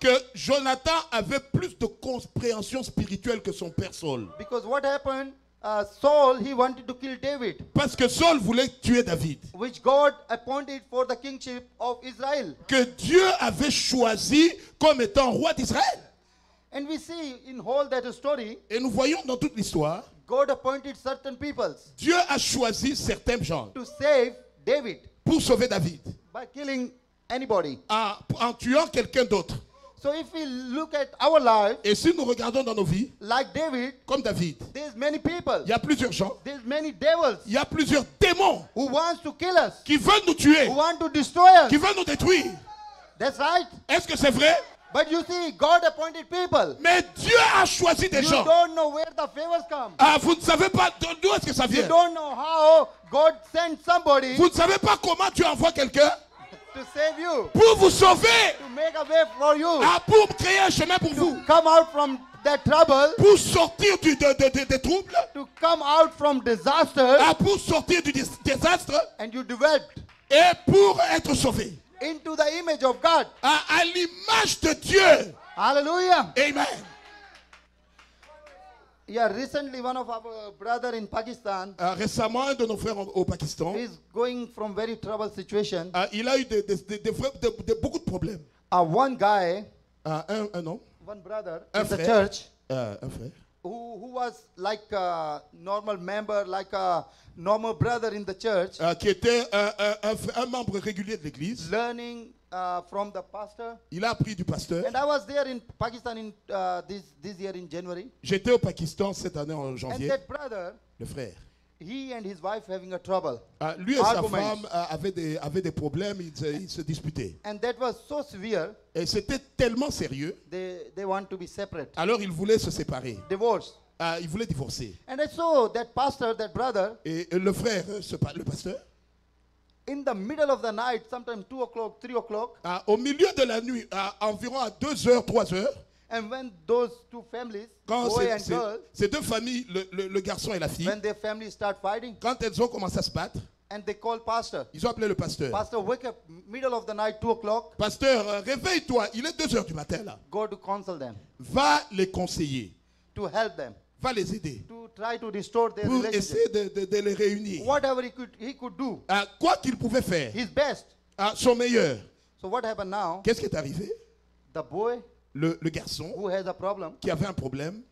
que Jonathan avait plus de compréhension spirituelle que son père Saul. Because what happened, Saul, he wanted to kill David, Parce que Saul voulait tuer David, which God appointed for the kingship of Israel. que Dieu avait choisi comme étant roi d'Israël. And we see in whole that story, Et nous voyons dans toute l'histoire, God appointed certain peoples Dieu a choisi certains gens to save David pour sauver David by killing anybody. en tuant quelqu'un d'autre. So if we look at our life, Et si nous regardons dans nos vies, like David, comme David, there's many people, il y a plusieurs gens, there's many devils il y a plusieurs démons who wants to kill us, qui veulent nous tuer, who want to destroy us. qui veulent nous détruire. That's right. Est-ce que c'est vrai? But you see, God appointed people. Mais Dieu a choisi des You gens. don't know where the favors come. Vous ne savez pas d'où est-ce que ça You vient. don't know how God sent somebody Vous ne savez pas comment Dieu envoie quelqu'un to save you, pour vous sauver, to make a way for you, pour créer un chemin pour vous, come out from that trouble, pour sortir des troubles, to come out from disaster, pour sortir du désastre and you developed et pour être sauvé. into the image of God. À l'image de Dieu. Hallelujah. Amen. Yeah, recently one of our brother in Pakistan Récemment, un de nos frères au Pakistan, is going from very troubled situation. il a eu beaucoup de problèmes. One guy, Un homme, one brother un in the frère, church, un frère, who was like a normal member, like a normal brother in the church, qui était un membre régulier de l'église. learning from the pastor. Il a appris du pasteur. And I was there in Pakistan in this year in January. J'étais au Pakistan cette année en And janvier. that brother, Le frère. he and his wife having a trouble. Lui et sa Arguments. femme avaient des problèmes, ils se disputaient. And that was so severe, Et c'était tellement sérieux. they want to be separate, Alors ils voulaient se séparer. divorce. Ils voulaient divorcer. And I saw that pastor, that brother, Et le frère, le pasteur, in the middle of the night, sometimes 2 o'clock, 3 o'clock, Au milieu de la nuit, environ à 2 heures, 3 heures, and when those two families, quand boy and girl, ces deux familles, le garçon et la fille, when their families start fighting, quand elles ont commencé à se battre, and they call pastor. ils ont appelé le pasteur. Pastor, wake up, middle of the night, 2 o'clock, Pasteur, réveille-toi, il est 2 heures du matin là. go to counsel them, Va les conseiller, to help them, va les aider to try to restore their pour relationship. essayer de les réunir. Whatever he could do, Quoi qu'il pouvait faire, his best. son meilleur. So what happened now? Qu'est-ce qui est arrivé? The boy Le garçon who has a problem, qui avait un problème,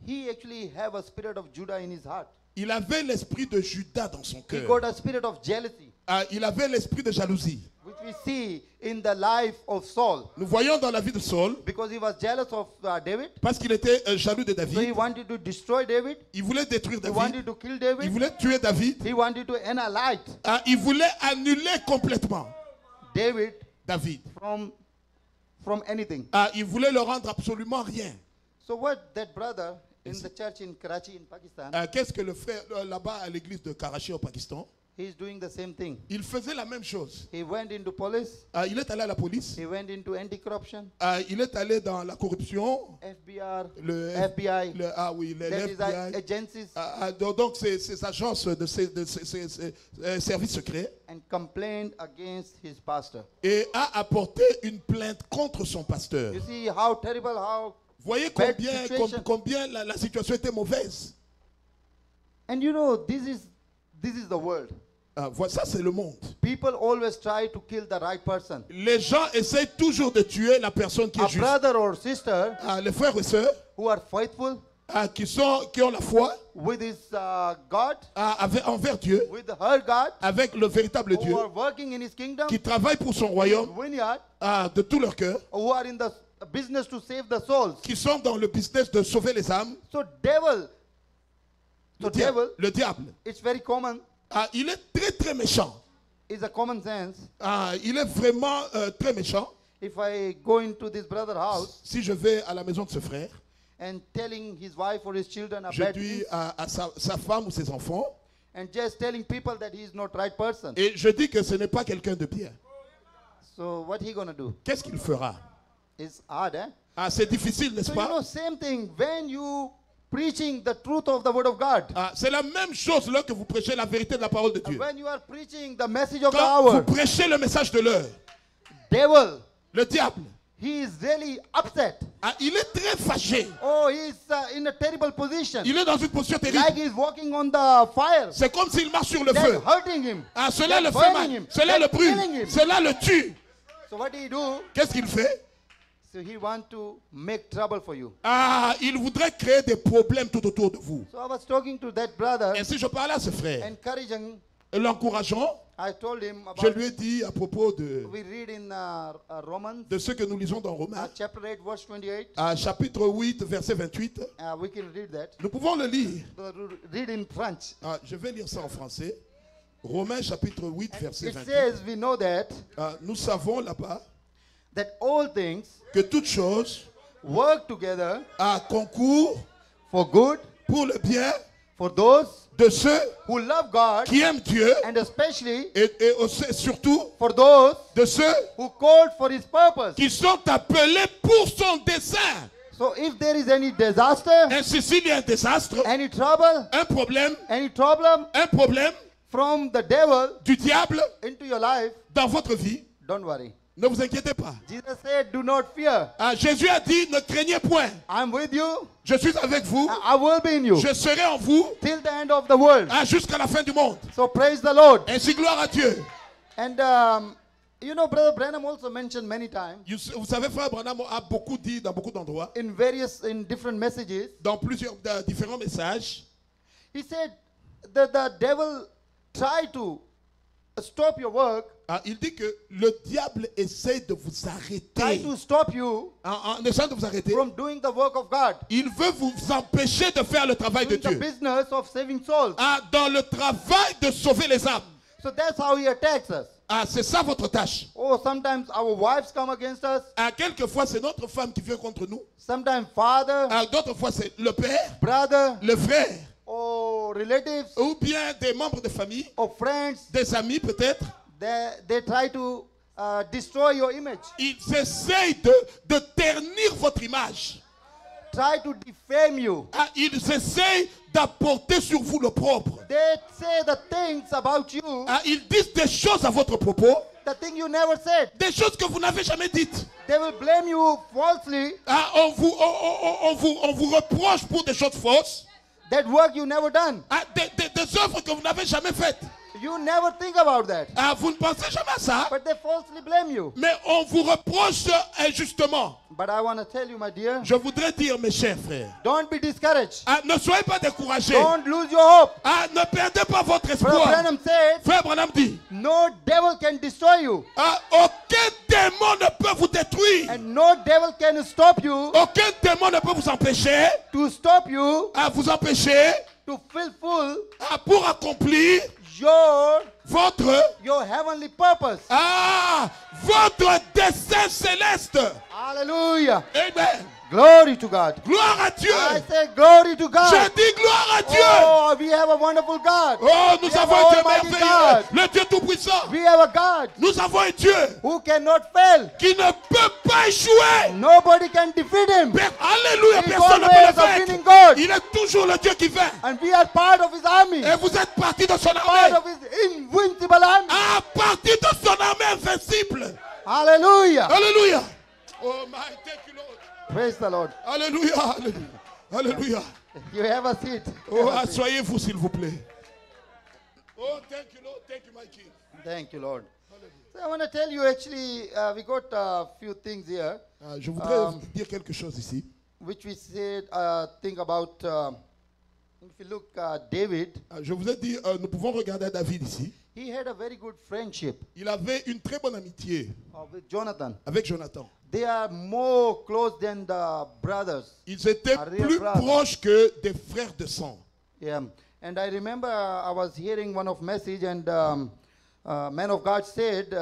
he actually have a spirit of Judah in his heart. il avait l'esprit de Judas dans son He cœur. got a spirit of jealousy, Il avait l'esprit de jalousie. which we see in the life of Saul, Nous voyons dans la vie de Saul, because he was jealous of David. parce qu'il était jaloux de So he David, wanted to destroy David. il voulait détruire He David, wanted to kill il David. voulait tuer David, He wanted to annihilate il voulait annuler complètement David David. from anything. Il voulait le rendre absolument rien. So what that brother in the church in Karachi in Pakistan, Qu'est-ce que le frère là-bas à l'église de Karachi au Pakistan, he's doing the same thing. il faisait la même chose. He went into police. Il est allé à la police, He went into anti-corruption, il est allé dans la corruption, FBR, le FBI, oui, le that is FBI. agencies, Donc ces agences de ces services secrets, and complained against his pastor. et a apporté une plainte contre son pasteur. You see how terrible, how. Vous voyez Bad combien, situation. combien la situation était mauvaise. And you know, this is the world. Ça c'est le monde. People always try to kill the right person. Les gens essayent toujours de tuer la personne qui A est juste. brother or sister Les frères et sœurs who are faithful qui ont la foi with his God, envers Dieu, with her God, avec le véritable Dieu, who are working in his kingdom, qui travaillent pour son royaume vineyard, de tout leur cœur, who are in the business to save the souls. qui sont dans le business de sauver les âmes. So devil, Le diable, it's very common. il est très très méchant. It's a common sense. Il est vraiment très méchant. If I go into this brother's house Si je vais à la maison de ce frère, and telling his wife or his children je about dis things, à sa femme ou ses enfants, and just telling people that he is not right person. et je dis que ce n'est pas quelqu'un de bien. So what he gonna do? Qu'est-ce qu'il fera? It's hard, eh? C'est difficile, n'est-ce So you know, pas? same thing when you preaching the truth of the word of God. C'est la même chose là que vous prêchez la vérité de la parole de Dieu. When you are preaching the message of the Quand vous hour, prêchez le message de l'heure, devil, le diable, he is really upset. il est très fâché. Oh, he is in a terrible position. Il est dans une position terrible. Like he is walking on the fire. C'est comme s'il marche sur le That's feu. hurting him. Cela le That's fait burning mal. him. Cela le That's killing brûle. him. Cela le tue. So what do you do? Qu'est-ce qu'il fait? So he want to make trouble for you. Il voudrait créer des problèmes tout autour de vous. So I was talking to that brother, Et si je parlais à ce frère, encouraging. l'encourageant, I told him je about. lui ai dit à propos We read in Romans de ce que nous lisons dans Romains, chapter 8, verse 28. chapitre 8, verset 28. We can read that. Nous pouvons le lire. Read in French. Je vais lire ça en français. Romains chapitre 8, verset It 28. says, we know that Nous savons là-bas all things que toutes choses work together concourent for good pour le bien for those de ceux who love God, qui aiment Dieu and especially et aussi, surtout for those de ceux who called for His purpose. qui sont appelés pour son dessein. So if there is any disaster, Ainsi, s'il y a un désastre, any trouble, un problème from the devil du diable into your life, dans votre vie, don't worry. ne vous inquiétez pas. Jesus said, do not fear. Jésus a dit, ne craignez point. I'm with you. Je suis avec vous. I will be in you Je serai en vous till the end of the world. jusqu'à la fin du monde. So praise the Lord. Ainsi, gloire à Dieu. And you know, Brother Branham also mentioned many times Vous savez, frère Branham a beaucoup dit dans beaucoup d'endroits, in different messages. dans plusieurs différents messages. He said that the devil tried to stop your work, Il dit que le diable essaie de vous try arrêter. to stop you En essayant de vous arrêter, from doing the work of God, il veut vous empêcher de faire le travail de doing the Dieu. business of saving souls. Dans le travail de sauver les âmes. So that's how he attacks us. C'est ça votre tâche. Oh, sometimes our wives come against us. Quelquefois, c'est notre femme qui vient contre nous. Sometimes father, D'autres fois, c'est le père, brother, le frère, or relatives ou bien des membres de famille, or friends, des amis peut-être. they try to destroy your image, Ils essayent de ternir votre image. try to defame you. Ah, ils essayent d'apporter sur vous le propre. They say the things about you, Ah, ils disent des choses à votre propos, the thing you never said. des choses que vous n'avez jamais dites. They will blame you falsely, Ah, on vous reproche pour des choses fausses, that work you never done. ah, des œuvres que vous n'avez jamais faites. You never think about that, Ah, vous ne pensez jamais à ça, but they falsely blame you. mais on vous reproche injustement. But I want to tell you, my dear, Je voudrais dire, mes chers frères, don't be discouraged. ah, ne soyez pas découragés. Don't lose your hope. Ah, ne perdez pas votre Brother espoir. Branham said, Frère Branham dit, no devil can destroy you, ah, aucun démon ne peut vous détruire. and no devil can stop you, Aucun démon ne peut vous empêcher, to stop you, à vous empêcher, to fulfill pour accomplir your heavenly purpose. votre dessein céleste. Hallelujah. Amen. Glory to God. Gloire à Dieu. I say glory to God. Je dis gloire à Dieu. Oh, we have a wonderful God. Oh, nous We have avons un Dieu Almighty merveilleux, God. le Dieu tout-puissant. We have a God Nous avons un Dieu who cannot fail. qui ne peut pas échouer. Nobody can defeat him. Alléluia, He's personne ne always peut a le vaincre. winning God. Il est toujours le Dieu qui vainc. And we are part of his army. Et vous êtes partie de son Part armée. of his invincible army. À partir de son armée invincible. Hallelujah. Alléluia. Oh my, thank you Lord. Praise the Lord. Alléluia, alléluia. Alléluia. You have a seat. Oh, asseyez-vous s'il vous plaît. Oh, thank you Lord. Thank you my King. Thank you, Lord. So I want to tell you actually, we got a few things here, Je voudrais dire quelque chose ici. which we said, think about, if you look David, Je vous ai dit, nous pouvons regarder David ici. he had a very good friendship Il avait une très bonne amitié with Jonathan. avec Jonathan. They are more close than the brothers. Ils étaient A real plus brother. proches que des frères de sang. Yeah. And I remember I was hearing one of message and man of God said,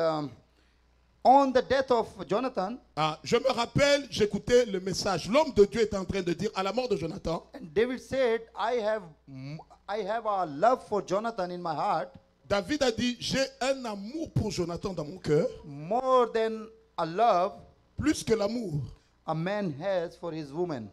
on the death of Jonathan, Je me rappelle, j'écoutais le message. L'homme de Dieu était en train de dire à la mort de Jonathan. and David said, I have a love for Jonathan in my heart David a dit, j'ai un amour pour Jonathan dans mon cœur, more than a love plus que l'amour a man has for his woman.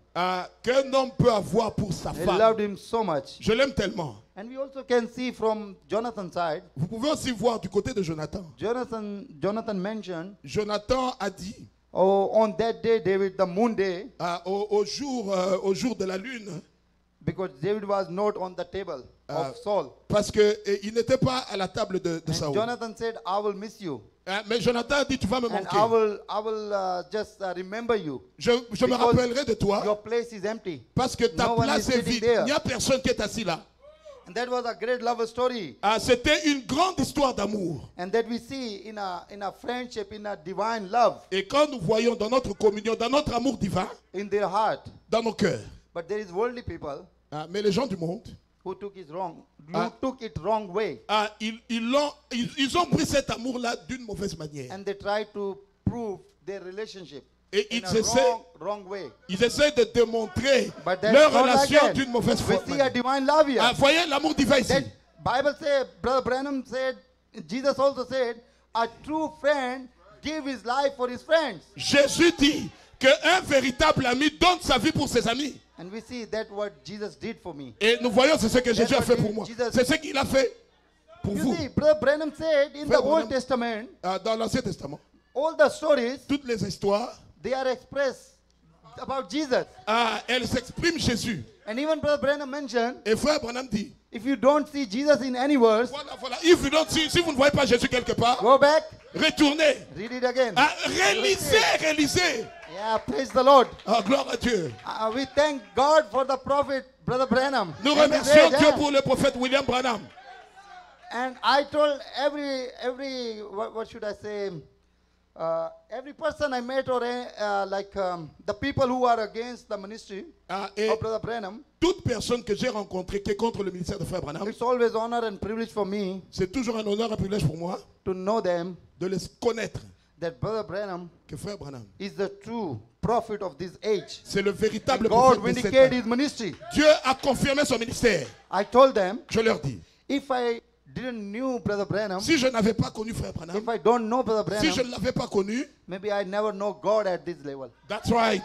qu'un homme peut avoir pour sa He femme. loved him so much. Je l'aime tellement. And we also can see from Jonathan's side, Vous pouvez aussi voir du côté de Jonathan. Jonathan mentioned, Jonathan a dit, oh, on that day, David, the moon day, au jour de la lune, because David was not on the table of Saul. parce qu'il n'était pas à la table de And Saül. Jonathan said, I will miss you. Mais Jonathan a dit, tu vas me And manquer. I will just remember you. Je me Because rappellerai de toi, Your place is empty. parce que ta no one place is est sitting vide. there. Il n'y a personne qui est assis là. And that was a great love story. C'était une grande histoire d'amour. And that we see in a friendship, in a divine love Et quand nous voyons dans notre communion, dans notre amour divin, in their heart. dans nos cœurs, But there is worldly people mais les gens du monde, who took it wrong way. ils ont pris cet amour-là d'une mauvaise manière. And they try to prove their relationship Et in ils a wrong way. essaient de démontrer But that's leur not like relation that. d'une mauvaise We see a manière. divine love here. Voyez l'amour divin ici. That Bible says, Brother Branham said, Jesus also said, a true friend give his life for his friends. Jésus dit qu'un véritable ami donne sa vie pour ses amis. And we see that what Jesus did for me. Et nous voyons c'est ce que Jésus a what fait pour moi. Jesus- C'est ce qu'il a fait pour You vous. see, Brother Branham said in the Frère Old Branham- Testament, Dans l'Ancien Testament, all the stories, toutes les histoires, they are expressed about Jesus. elles s'expriment Jésus. And even Brother Branham mentioned, Et frère Branham dit, if you don't see Jesus in any verse, voilà, si vous ne voyez pas Jésus quelque part, go back, retournez. read it again. Réalisez. Yeah, praise the Lord. Gloire à Dieu. We thank God for the prophet, Brother Branham. Nous And his remercions age, Dieu yeah. pour le prophète William Branham. And I told every what should I say? Every person I met or the people who are against the ministry Et of Brother Branham, toute personne que j'ai rencontrée qui est contre le ministère de frère Branham, it's always honor and privilege for me c'est toujours un honneur et un privilège pour moi to know them de les connaître. that Brother Branham Que frère Branham is the true prophet of this age. C'est le véritable God prophète de cette vindicated âge. his ministry. Dieu a confirmé son ministère. I told them, Je leur dis, if I didn't knew Brother Branham, si je n'avais pas connu Frère if Branham, I don't know Brother si je Branham, ne l'avais pas connu, maybe I never know God at this level. that's right.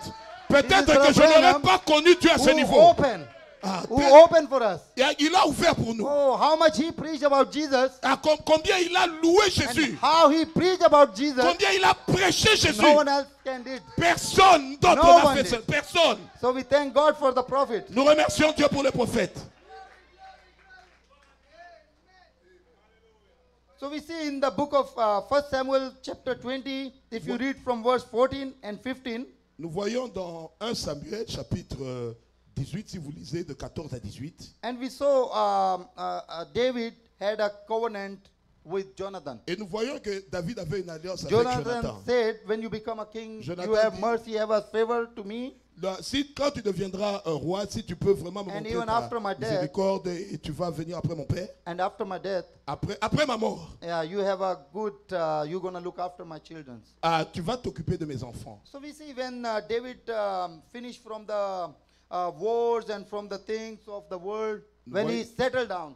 Peut-être This is que je Brother n'aurais Branham pas connu Dieu à ce Who niveau. opened, Ah, who opened for us. il a ouvert pour nous. Oh, how much he preached about Jesus Ah, combien il a loué and Jésus. how he preached about Jesus. Combien il a prêché Jésus. No one else can do it. Personne d'autre No n'a one fait did. ça. Personne. So we thank God for the prophet. Nous remercions Dieu pour le prophète. So we see in the book of 1 Samuel chapter 20, if you read from verse 14 and 15, Nous voyons dans 1 Samuel chapitre 18, si vous lisez de 14 à 18. and we saw David had a covenant with Jonathan. Et nous voyons que David avait une alliance avec Jonathan Jonathan. said, when you become a king, Jonathan you have dit- mercy, have a favor to me. Là, quand tu deviendras un roi, si tu peux vraiment me And montrer even ta after my death- miséricorde et tu vas venir après mon père, And after my death, après ma mort, you have a good, you're going to look after my children. tu vas t'occuper de mes enfants. So we see when David finished from the wars and from the things of the world, when he settled down,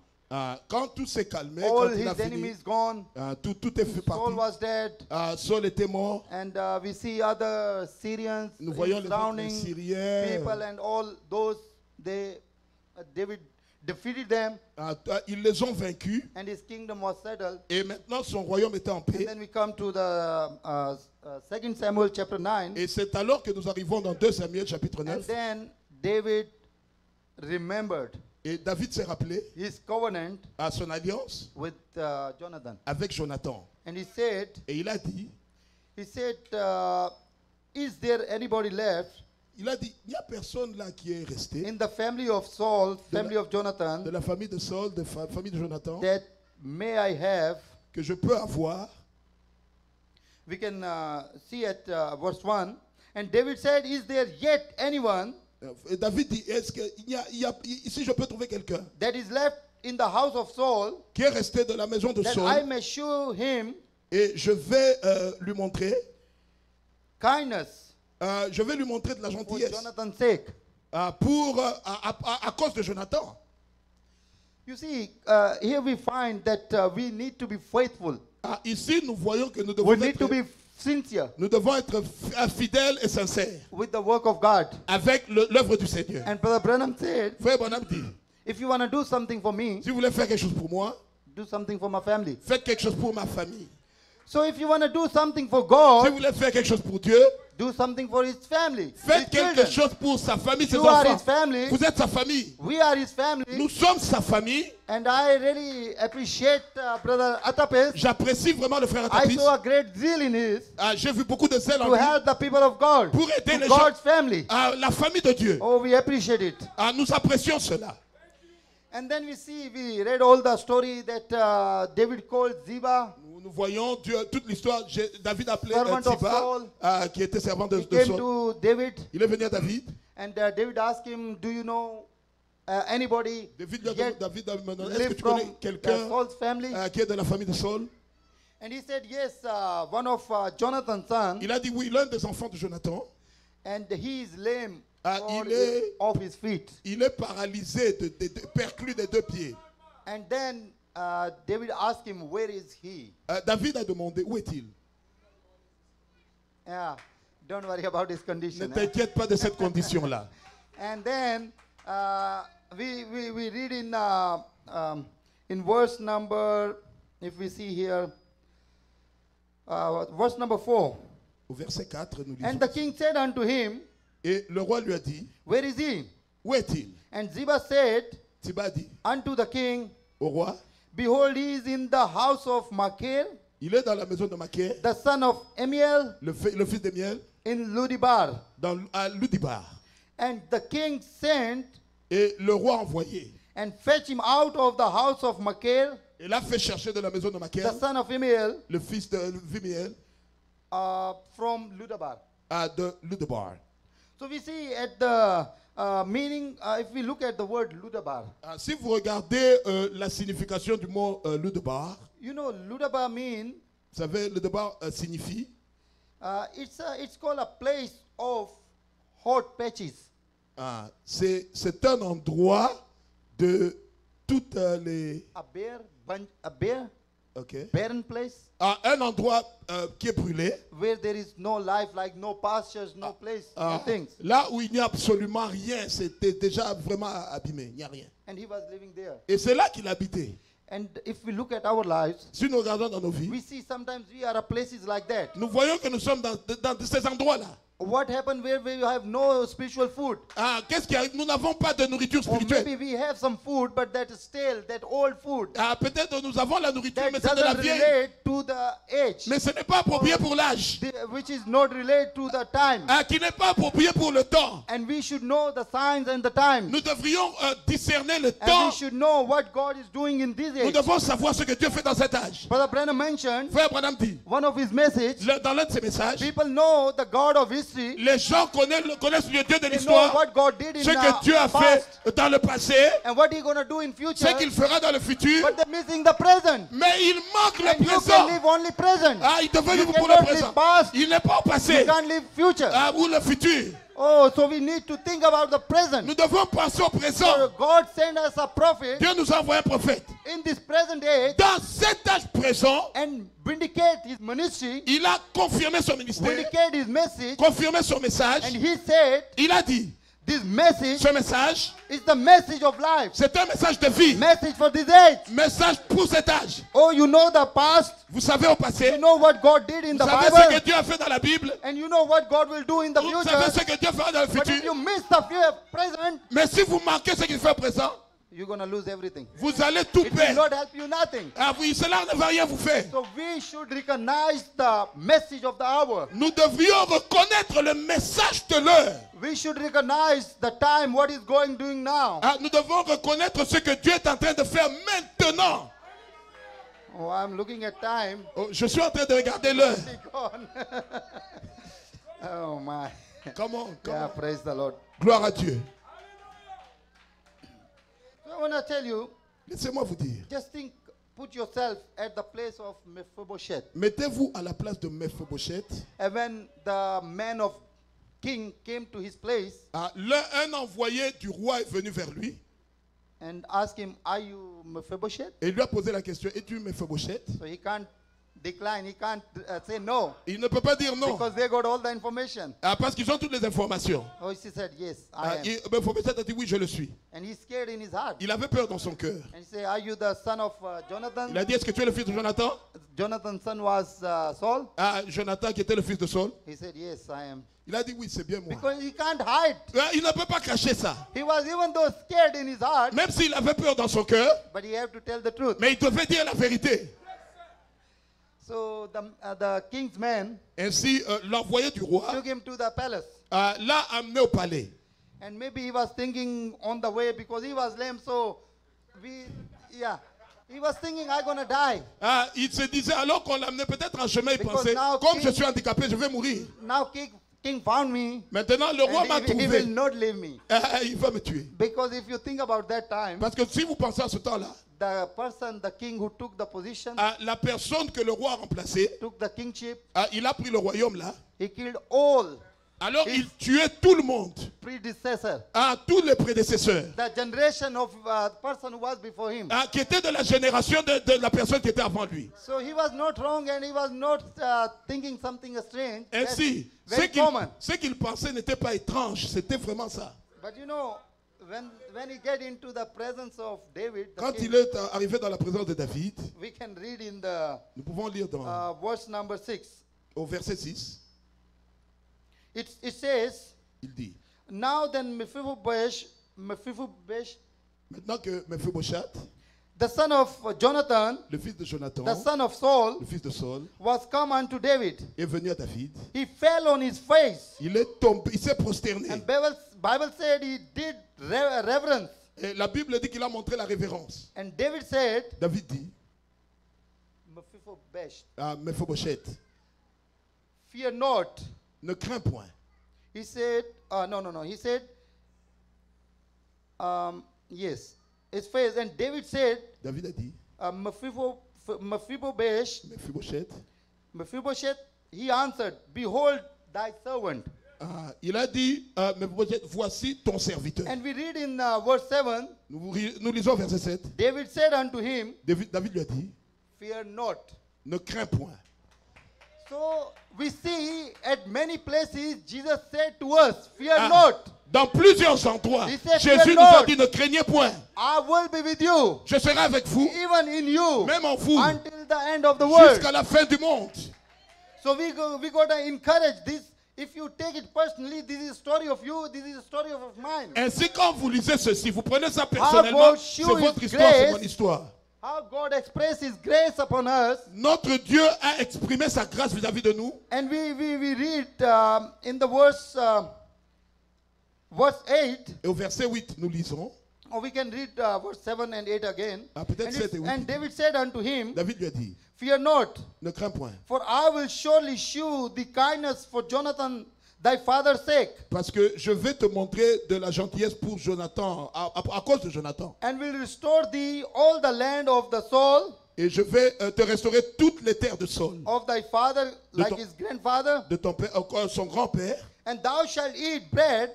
Quand tout s'est calmé, all quand il a his fini, enemies gone, tout est fait parti. Saul was dead, Saul était mort. and we see other Syrians Nous voyons les autres surrounding Syriens. people, and all those, David defeated them, Ils les ont vaincus. and his kingdom was settled. Et maintenant, son royaume était en And paix. then we come to the 2 Samuel chapter 9, Et c'est alors que nous arrivons dans 2 Samuel chapitre and 9. then David remembered Et David s'est rappelé his covenant à son alliance with Jonathan. avec Jonathan. And he said, Et il a dit, is there anybody left il n'y a personne là qui est resté in the family of Saul, family of de Jonathan, la famille de Saul, de la famille de Jonathan, that may I have? que je peux avoir. We can see at verse 1. And David said, is there yet anyone Et David dit, est-ce que si je peux trouver quelqu'un that is left in the house of Saul, qui est resté de la maison de that I Saul, may show him et je vais lui montrer, kindness je vais lui montrer de la for gentillesse Jonathan's sake? à cause de Jonathan. You see, here we find that we need to be faithful. Ici, nous voyons que nous devons We need to be sincere être fidèles et sincères with the work of God. avec l'œuvre du Seigneur. And Brother Branham said, Frère Branham dit, if you want to do something for me, si vous voulez faire quelque chose pour moi, do something for my family. faites quelque chose pour ma famille. So if you want to do something for Si God, vous voulez faire quelque chose pour Dieu, do something for his family. faites His quelque children. chose pour sa famille, ses You are his enfants. family. Vous êtes sa famille. We are his family. Nous sommes sa famille. And I really appreciate Brother Atapes. J'apprécie vraiment le frère I Atapis. saw a great zeal in his J'ai vu beaucoup de zèle en to lui help the people of God, pour aider to les gens. God's family. La famille de Dieu. Oh, we appreciate it. Nous apprécions cela. And then we read all the story that David called Ziba. Nous voyons toute l'histoire. David appelait Servant of Ziba, Saul. qui était servant de He came Saul. to David, Il est venu à David. and David asked him, do you know anybody David lui a yet demandé, David a demandé, est-ce que live tu from connais quelqu'un Saul's family? qui est de la famille de Saul? And he said, yes, one of Jonathan's sons, Il a dit oui, l'un des enfants de Jonathan. and he is lame il off his feet. Il est paralysé, perclus des deux pieds. And then David asked him, where is he? David a demandé, où est-il? Yeah, don't worry about his Ne condition. t'inquiète pas de cette condition-là. And then we read in verse number, if we see here, verse number 4. Au verset 4, nous And lisons. the king said unto him, Et le roi lui a dit, where is he? où est-il? And Ziba said Ziba dit unto the king, au roi, behold, he is in the house of Machir, il est dans la maison de Maquer, the son of Amiel, le fils de Miel, in Ludibar. à Ludibar. And the king sent Et le roi a envoyé. and fetched him out of the house of Machir, Et l'a fait chercher de la maison de Maquer, the son of Amiel, le fils de Vimiel, from Ludabar. de Ludibar. So we see at the meaning, if we look at the word Ludabar, Si vous regardez la signification du mot Ludibar, you know, Ludabar means vous savez, Ludibar signifie it's called a place of hot patches. Ah, c'est un endroit de toutes les... A bare, Ok. barren place Ah, un endroit qui est brûlé. where there is no life, like no pastures, no place, no Ah, things. là où il n'y a absolument rien, c'était déjà vraiment abîmé, il n'y a rien. And he was living there. Et c'est là qu'il habitait. And if we look at our lives, Si nous regardons dans nos vies, we see sometimes we are at places like that. nous voyons que nous sommes dans ces endroits-là. What happened where we have no spiritual food? Ah, qu'est-ce qui arrive? Nous n'avons pas de nourriture Or spirituelle. maybe we have some food, but that is stale, that old food. Ah, peut-être nous avons la nourriture, That mais c'est de la doesn't vieille. relate to the age, Mais ce n'est pas approprié pour l'âge. which is not related to the time. Ah, qui n'est pas approprié pour le temps. And we should know the signs and the times. Nous devrions discerner le And temps. we should know what God is doing in this Nous age. devons savoir ce que Dieu fait dans cet âge. Brother Branham mentioned Frère Branham dit, one of his messages. dans l'un de ses messages, People know the God of history. les gens connaissent le Dieu de They know l'histoire, what God did in ce que Dieu a the fait past dans le passé, and what He's gonna do in ce future. qu'il fera dans le futur, But they're missing the present. mais il manque le And you présent. can live only present. Ah, il devait You vivre pour le cannot présent. live past. Il n'est pas au You passé. can't live future. Ah, ou le futur. Oh, so we need to think about the present. Nous devons penser au présent. So God sent us a prophet Dieu nous a envoyé un prophète. in this present age Dans cet âge présent, and vindicate his ministry, il a confirmé son ministère, vindicate his message, confirmé son message. and he said, Il a dit, this message ce message, is the message of life. c'est un message de vie. Message for this age. Message pour cet âge. Oh, you know the past. Vous savez au passé, You know what God did in vous the savez ce que Bible. Dieu a fait dans la Bible, And you know what God will do in the vous savez future. ce que Dieu fera dans le But if futur. you miss the present, Mais si vous manquez ce qu'il fait au présent, you're going to lose everything. vous allez tout It will perdre. not help you nothing. Ah oui, cela ne va rien vous faire. So we should recognize the message of the hour. Nous devrions reconnaître le message de l'heure. We should recognize the time, what is doing now. Ah, nous devons reconnaître ce que Dieu est en train de faire maintenant. Oh, I'm looking at time. Oh, je suis en train de regarder l'heure. It's gone. Oh my. Comment? Yeah, praise the Lord. Gloire à Dieu. So I want to tell you, Laissez-moi vous dire. just think, put yourself at the place of Mephibosheth. Mettez-vous à la place de Mephibosheth. And when the man of king came to his place Ah, un envoyé du roi est venu vers lui and asked him, are you Mephibosheth? et lui a posé la question, es-tu Mephibosheth? So he can't decline, he can't say no, Il ne peut pas dire non. because they got all the information. Ah, parce qu'ils ont toutes les informations. Oh, he said, yes, Ah, I am. Mephibosheth a dit oui, je le suis. And he's scared in his heart. Il avait peur dans son cœur. And he said, are you the son of Jonathan? Il a dit, est-ce que tu es le fils de Jonathan? Jonathan's son was Saul. Ah, Jonathan qui était le fils de Saul. He said, yes, I am. Il a dit oui, c'est bien moi. Because he can't hide. Ah, il ne peut pas cacher ça. He was even though scared in his heart, Même s'il avait peur dans son cœur, but he had to tell the truth. mais il devait dire la vérité. So the king's man Ainsi, l'envoyé du roi took him to the palace. l'a amené au palais. And maybe he was thinking on the way, because he was lame, so he was thinking, I'm going to die. Ah, il se disait, alors qu'on l'amenait peut-être en chemin, il Because pensait, now comme je king- suis handicapé, je vais mourir. Now king found me, Maintenant, le roi m'a and he will trouvé. not leave me. Ah, il va me tuer. Because if you think about that time, Parce que si vous pensez à ce temps-là, the king who took the position, la personne que le roi a remplacée, took the kingship, il a pris le royaume là. he killed all Alors il tuait tout le monde, predecessor, tous les prédécesseurs, the generation of person who was before him. qui étaient de la génération de la personne qui était avant lui. So he was not wrong, and he was not thinking something strange. That's Ainsi, very common. ce qu'il pensait n'était pas étrange, c'était vraiment ça. But you know, when he get into the presence of David, the Quand king, il est arrivé dans la présence de David, we can read in the nous pouvons lire dans, verse number 6. au verset 6, It says, il dit, now then Mephibosheth, maintenant que Mephibosheth, the son of Jonathan, le fils de Jonathan, the son of Saul, le fils de Saul, was come unto David. est venu à David, He fell on his face. il est tombé, il s'est prosterné. And Bible said he did reverence. Et la Bible dit qu'il a montré la révérence. And David said, David dit Mephibosheth, à Mephibosheth, fear not. ne crains point. He said, no. He said, yes. His face. And David said, David a dit, Mephibosheth, Mephibosheth, Mephibosheth, he answered, behold thy servant. Ah, il a dit, Mephibosheth, voici ton serviteur. And we read in verse 7, Nous lisons verset 7. David said unto him, David lui a dit, fear not. ne crains point. So we see at many places Jesus said to us, fear Ah, not. dans plusieurs endroits, He said, Jésus "Fear nous a not. dit, ne craignez point. I will be with you, Je serai avec vous, even in you, même en vous, until the end of the world. jusqu'à la fin du monde. So we got to encourage this. If you take it personally, this is a story of you, this is a story of mine. Ainsi, quand vous lisez ceci, vous prenez ça personnellement, God c'est show votre His histoire, c'est grace. mon histoire. How God expressed His grace upon us. Notre Dieu a exprimé sa grâce vis-à-vis de nous. And we read in the verse 8, Et au verset 8, nous lisons. or we can read verse 7 and 8 again. Ah, peut-être And, 7 et 8. and David said unto him, David lui a dit, fear not, ne crains point. for I will surely shew thee kindness for Jonathan thy father's sake, Parce que je vais te montrer de la gentillesse pour Jonathan, à cause de Jonathan. and will restore thee all the land of the soul Et je vais te restaurer toutes les terres de Saul, of thy father, like his grandfather, de ton père, son grand-père. and thou shalt eat bread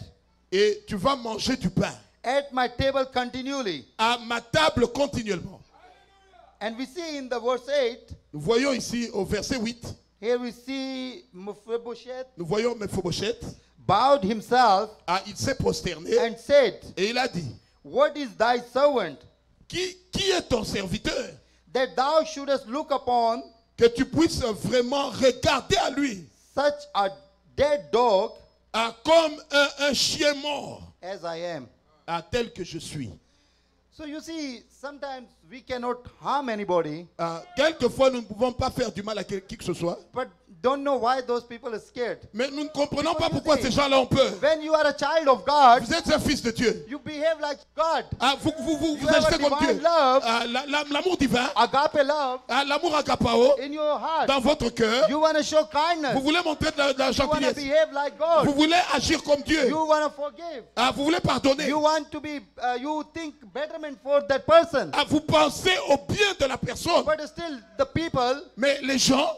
Et tu vas manger du pain at my table continually. à ma table continuellement. And we see in the verse 8, Nous voyons ici au verset 8, here we see Mephibosheth nous voyons Mephibosheth. bowed himself Ah, il s'est prosterné and said, et il a dit, what is thy servant, qui est ton serviteur? that thou shouldest look upon Que tu puisses vraiment regarder à lui such a dead dog comme un chien mort, as I am. tel que je suis. So you see, sometimes we cannot harm anybody, Quelquefois, nous ne pouvons pas faire du mal à qui que ce soit, but don't know why those people are scared. mais nous ne comprenons pas Because you pourquoi see, ces gens-là ont peur. When you are a child of God, Vous êtes un fils de Dieu. you behave like God. Vous You have agissez a comme Dieu. divine love. L'amour divin, Agape love l'amour agapao, in your heart. dans votre cœur, You want to show kindness. vous voulez montrer de la You want to gentillesse. behave like God. Vous voulez agir comme Dieu. You want to forgive. Vous voulez pardonner. You want to be, you think betterment for that person. Vous pensez au bien de la personne. But still, the people, Mais les gens,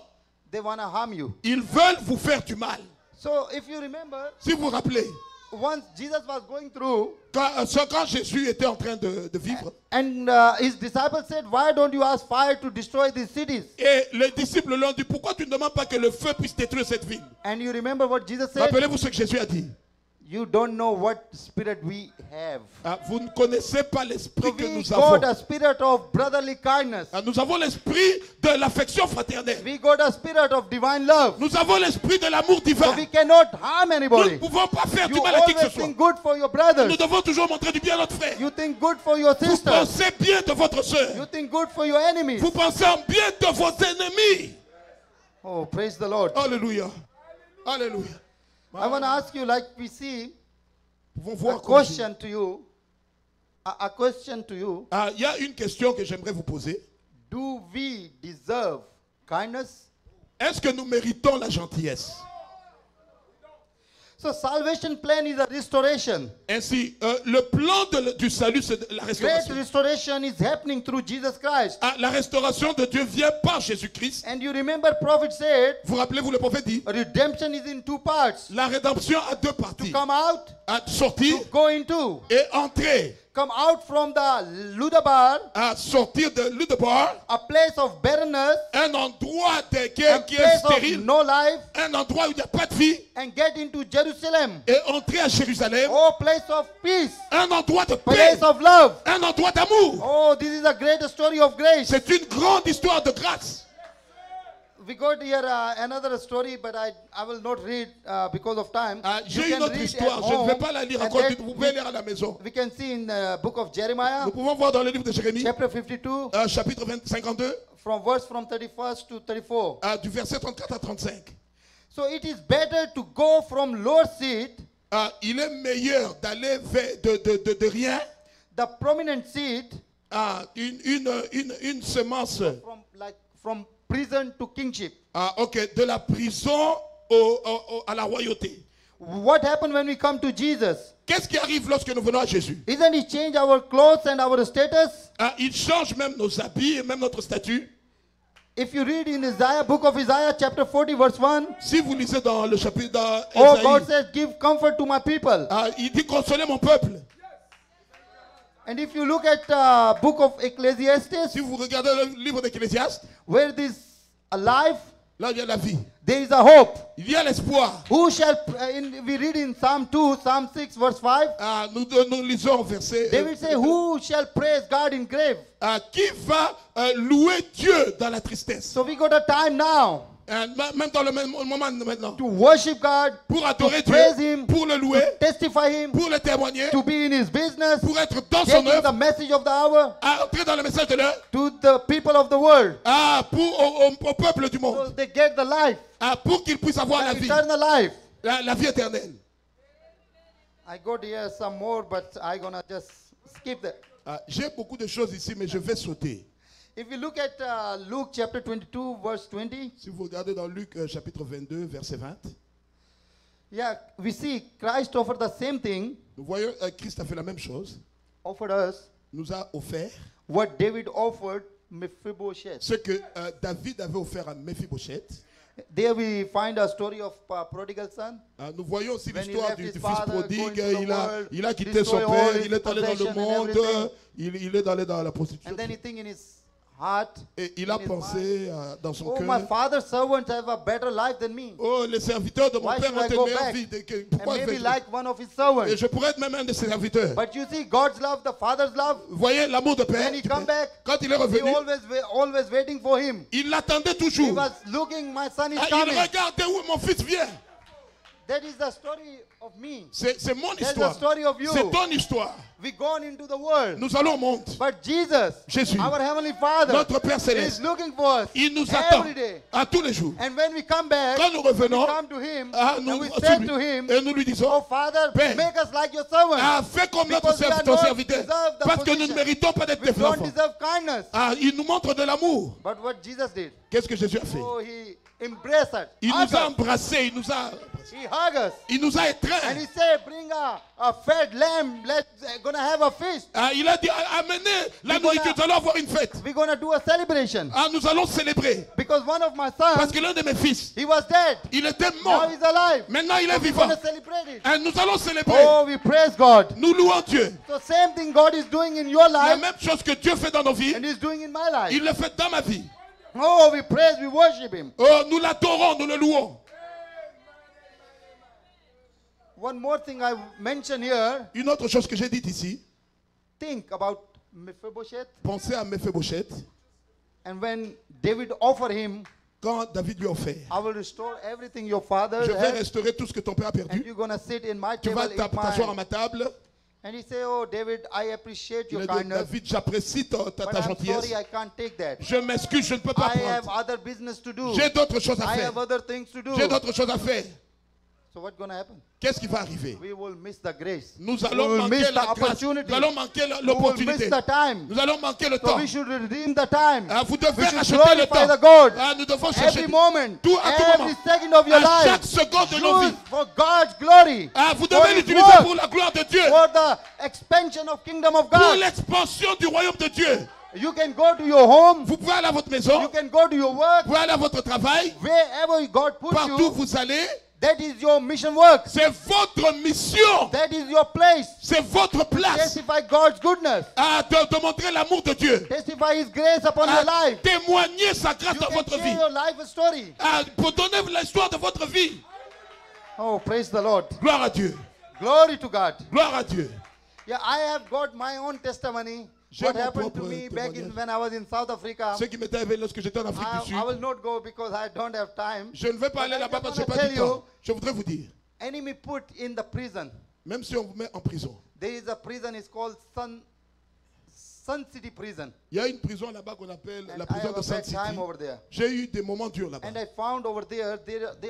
they want to harm you. ils veulent vous faire du mal. So if you remember, Si vous vous rappelez, once Jesus was going through, quand Jésus était en train de vivre, and his disciples said, why don't you ask fire to destroy these cities? et les disciples lui ont dit, pourquoi tu ne demandes pas que le feu puisse détruire cette ville? And you remember what Jesus said? Rappelez-vous ce que Jésus a dit. You don't know what spirit we have. Vous ne connaissez pas So l'esprit que we nous avons. got a spirit of brotherly kindness. Nous avons l'esprit de l'affection fraternelle. We got a spirit of divine love. Nous avons l'esprit de l'amour So divin. we cannot harm Nous ne anybody. pouvons pas faire You du mal à qui que ce always soit. think good for your brothers. Nous devons toujours montrer du bien à notre frère. You think good for your Vous sister. pensez bien de votre soeur. You think good for your enemies. Vous pensez en bien de vos ennemis. Oh, praise the Lord. Alléluia. Alléluia. I want to ask you, like we see, Nous pouvons a voir comme Jésus. question to you. A question to you. Il y a une question que j'aimerais vous poser. Do we deserve kindness? Est-ce que nous méritons la gentillesse? So salvation plan is a restoration. Ainsi, le plan du salut, c'est la Great restauration. restoration is happening through Jesus Christ. La restauration de Dieu vient par Jésus-Christ. And you remember prophet said, Vous rappelez-vous, le prophète dit, redemption is in two parts. la rédemption a deux parties. Come out, À sortir go into. et entrer. Come out from the Ludabar, À sortir de Ludebar, a place of barrenness, un endroit qui a est place of stérile, no life, un endroit où il n'y a pas de vie, and get into Jerusalem. et entrer à Jérusalem, Oh, place of peace, un endroit de paix, place of love. un endroit d'amour. Oh, this is a great story of grace. C'est une grande histoire de grâce. We got here another story, but I will not read because of time. You J'ai can une autre read histoire, at je ne vais home, pas la lire and encore, then vous pouvez lire à la maison. we can see in the book of Jeremiah, Nous pouvons voir dans le livre de Jérémie, chapter 52, chapitre 52, from 31st to 34. du verset 34 à 35. So it is better to go from lower seat, Il est meilleur d'aller vers de rien, the prominent seat, une semence, from prison to kingship. de la prison à la royauté. What happened when we come to Jesus? Qu'est-ce qui arrive lorsque nous venons à Jésus? Isn't he change our clothes and our status? Il change même nos habits et même notre statut. If you read in Isaiah, book of Isaiah, chapter 40, verse 1, Si vous lisez dans le chapitre oh, d'Ésaïe, God says, give comfort to my people. il dit consolez mon peuple. And if you look at book of Ecclesiastes, Si vous regardez le livre d'Ecclésiaste, where this life, là il y a la vie, there is a hope. il y a l'espoir. Who shall, we read in Psalm 2, Psalm 6, verse 5, Nous lisons au verset. David say, who shall praise God in grave? Qui va louer Dieu dans la tristesse? So we got a time now Même dans le même moment maintenant. to worship God, Pour adorer to Dieu, praise Him, pour le louer, to testify Him, pour le témoigner, to be in His business, pour être dans son taking the œuvre, message of the hour à entrer dans le message de l'heure, to the people of the world, au peuple du so monde, they get the life, pour qu'ils puissent avoir la vie, eternal life. la vie éternelle. I got here some more, but I'm gonna just skip that. J'ai beaucoup de choses ici, mais je vais sauter. If you look at Luke chapter 22, verse 20, Si vous regardez dans Luc chapitre 22, verset 20, yeah, we see Christ offered the same thing, nous voyons Christ a fait la même chose, offered us nous a offert what David offered Mephibosheth. ce que David avait offert à Méphibosheth. There we find a story of prodigal son. Nous voyons aussi When he l'histoire left du his fils father, prodigue. going to the world, Il a quitté son destroy all père, his il est allé dans le possession and monde, everything. il est allé dans la prostitution. And then he think in his heart, Et il a in his pensé dans son oh, my cœur, father's servants have a better life than me. oh, les serviteurs de mon Why père should ont I une go meilleure back? vie. And Pourquoi maybe vais-je- like one of his servants. Et je pourrais être même un de ses serviteurs. But you see, God's love, the father's love, Vous voyez l'amour de père. when he come back, Quand il est he revenu, always waiting for him. il l'attendait He toujours. was looking, my son is Il coming. regardait où mon fils vient. That is the story of me. C'est mon That's the histoire. story of you. C'est ton histoire. We gone into the world. Nous allons au monde. But Jesus, Jésus, our heavenly Father, notre Père is céleste, looking for us il nous attend every day. à tous les jours. And when we come back, Quand nous we revenons, come to Him nous, and we sur say lui, to Him, et nous lui oh disons, Father, Père, make us like your servant. fais comme notre Because we are ton not serviteur. deserve the Parce que nous ne position. méritons pas d'être We tes don't enfants. deserve kindness. Il nous montre de l'amour. But what Jesus did, Qu'est-ce que Jésus a fait? oh, He embraced us. Il Hugged nous a us. embrassés, He hugged us. il nous a And étreints. He said, bring a fed lamb. Let's gonna have a feast. Il a dit, amenez la nourriture, nous allons avoir une fête. We're gonna do a celebration. Nous allons célébrer. Because one of my Parce sons, que l'un de mes fils, he was dead. il était Now mort. he's alive. Maintenant, il est We're vivant. gonna celebrate it. Et nous allons célébrer. Oh, we praise God. Nous louons Dieu. So same thing God is doing in your La life même chose que Dieu fait dans nos vies, and He's doing in my life. il le fait dans ma vie. Oh, we praise, we worship Him. Oh, nous l'adorons, nous le louons. One more thing I mention here. Une autre chose que j'ai dite ici, Think about Mephibosheth. pensez à Méphibosheth. And when David offered him, Quand David lui a offert, I will restore everything your father je vais had, restaurer tout ce que ton père a and perdu. you're gonna sit in my Tu table. vas Eat t'asseoir à my... ma table. And he said, oh, David, I appreciate Il your a dit, kindness, David, j'apprécie ta but I'm gentillesse. sorry, I can't take that. Je m'excuse, je ne peux pas I have prendre. other business to do. J'ai d'autres choses à I faire. have other things to do. J'ai d'autres choses à faire. So what's gonna happen? Qu'est-ce qui va arriver? We will miss the grace. Nous We allons will manquer miss the la grâce. opportunity. Nous allons manquer We will l'opportunité. miss the time. Nous allons manquer le So temps. we should redeem the time. Vous devez We should racheter le glorify the temps. God. Nous devons chercher Every moment, tout à tout every moment. second of your À chaque life, seconde de nos use vies. for God's glory, Vous for devez His l'utiliser work, pour la gloire de Dieu. for the expansion of kingdom of Pour God. l'expansion du royaume de Dieu. You can go to your home, Vous pouvez aller à votre maison. you can go to your work, Vous pouvez aller à votre travail. wherever God puts Partout où you, vous allez. that is your mission work. C'est votre mission. That is your place. C'est votre place. Testify God's goodness. De montrer l'amour de Dieu. Testify His grace upon your life. Témoigner sa grâce You dans can votre share vie. your life story. Pour donner l'histoire de votre vie. Oh, praise the Lord. Gloire à Dieu. Glory to God. Gloire à Dieu. Yeah, I have got my own testimony. J'ai What mon happened to propre me back in témoignage. when I was in South Africa. Ce qui m'est arrivé lorsque j'étais en Afrique du I will Sud. not go because I don't have time. Je ne vais pas But aller I là-bas just parce que je n'ai wanna pas du tell temps. Je voudrais vous dire, Enemy put in the prison. même si on vous met en prison, There is a prison. It's called Sun City Prison. il y a une prison là-bas qu'on appelle And la I prison have de a Sun bad City. time over there. J'ai eu des moments durs là-bas. And I found over there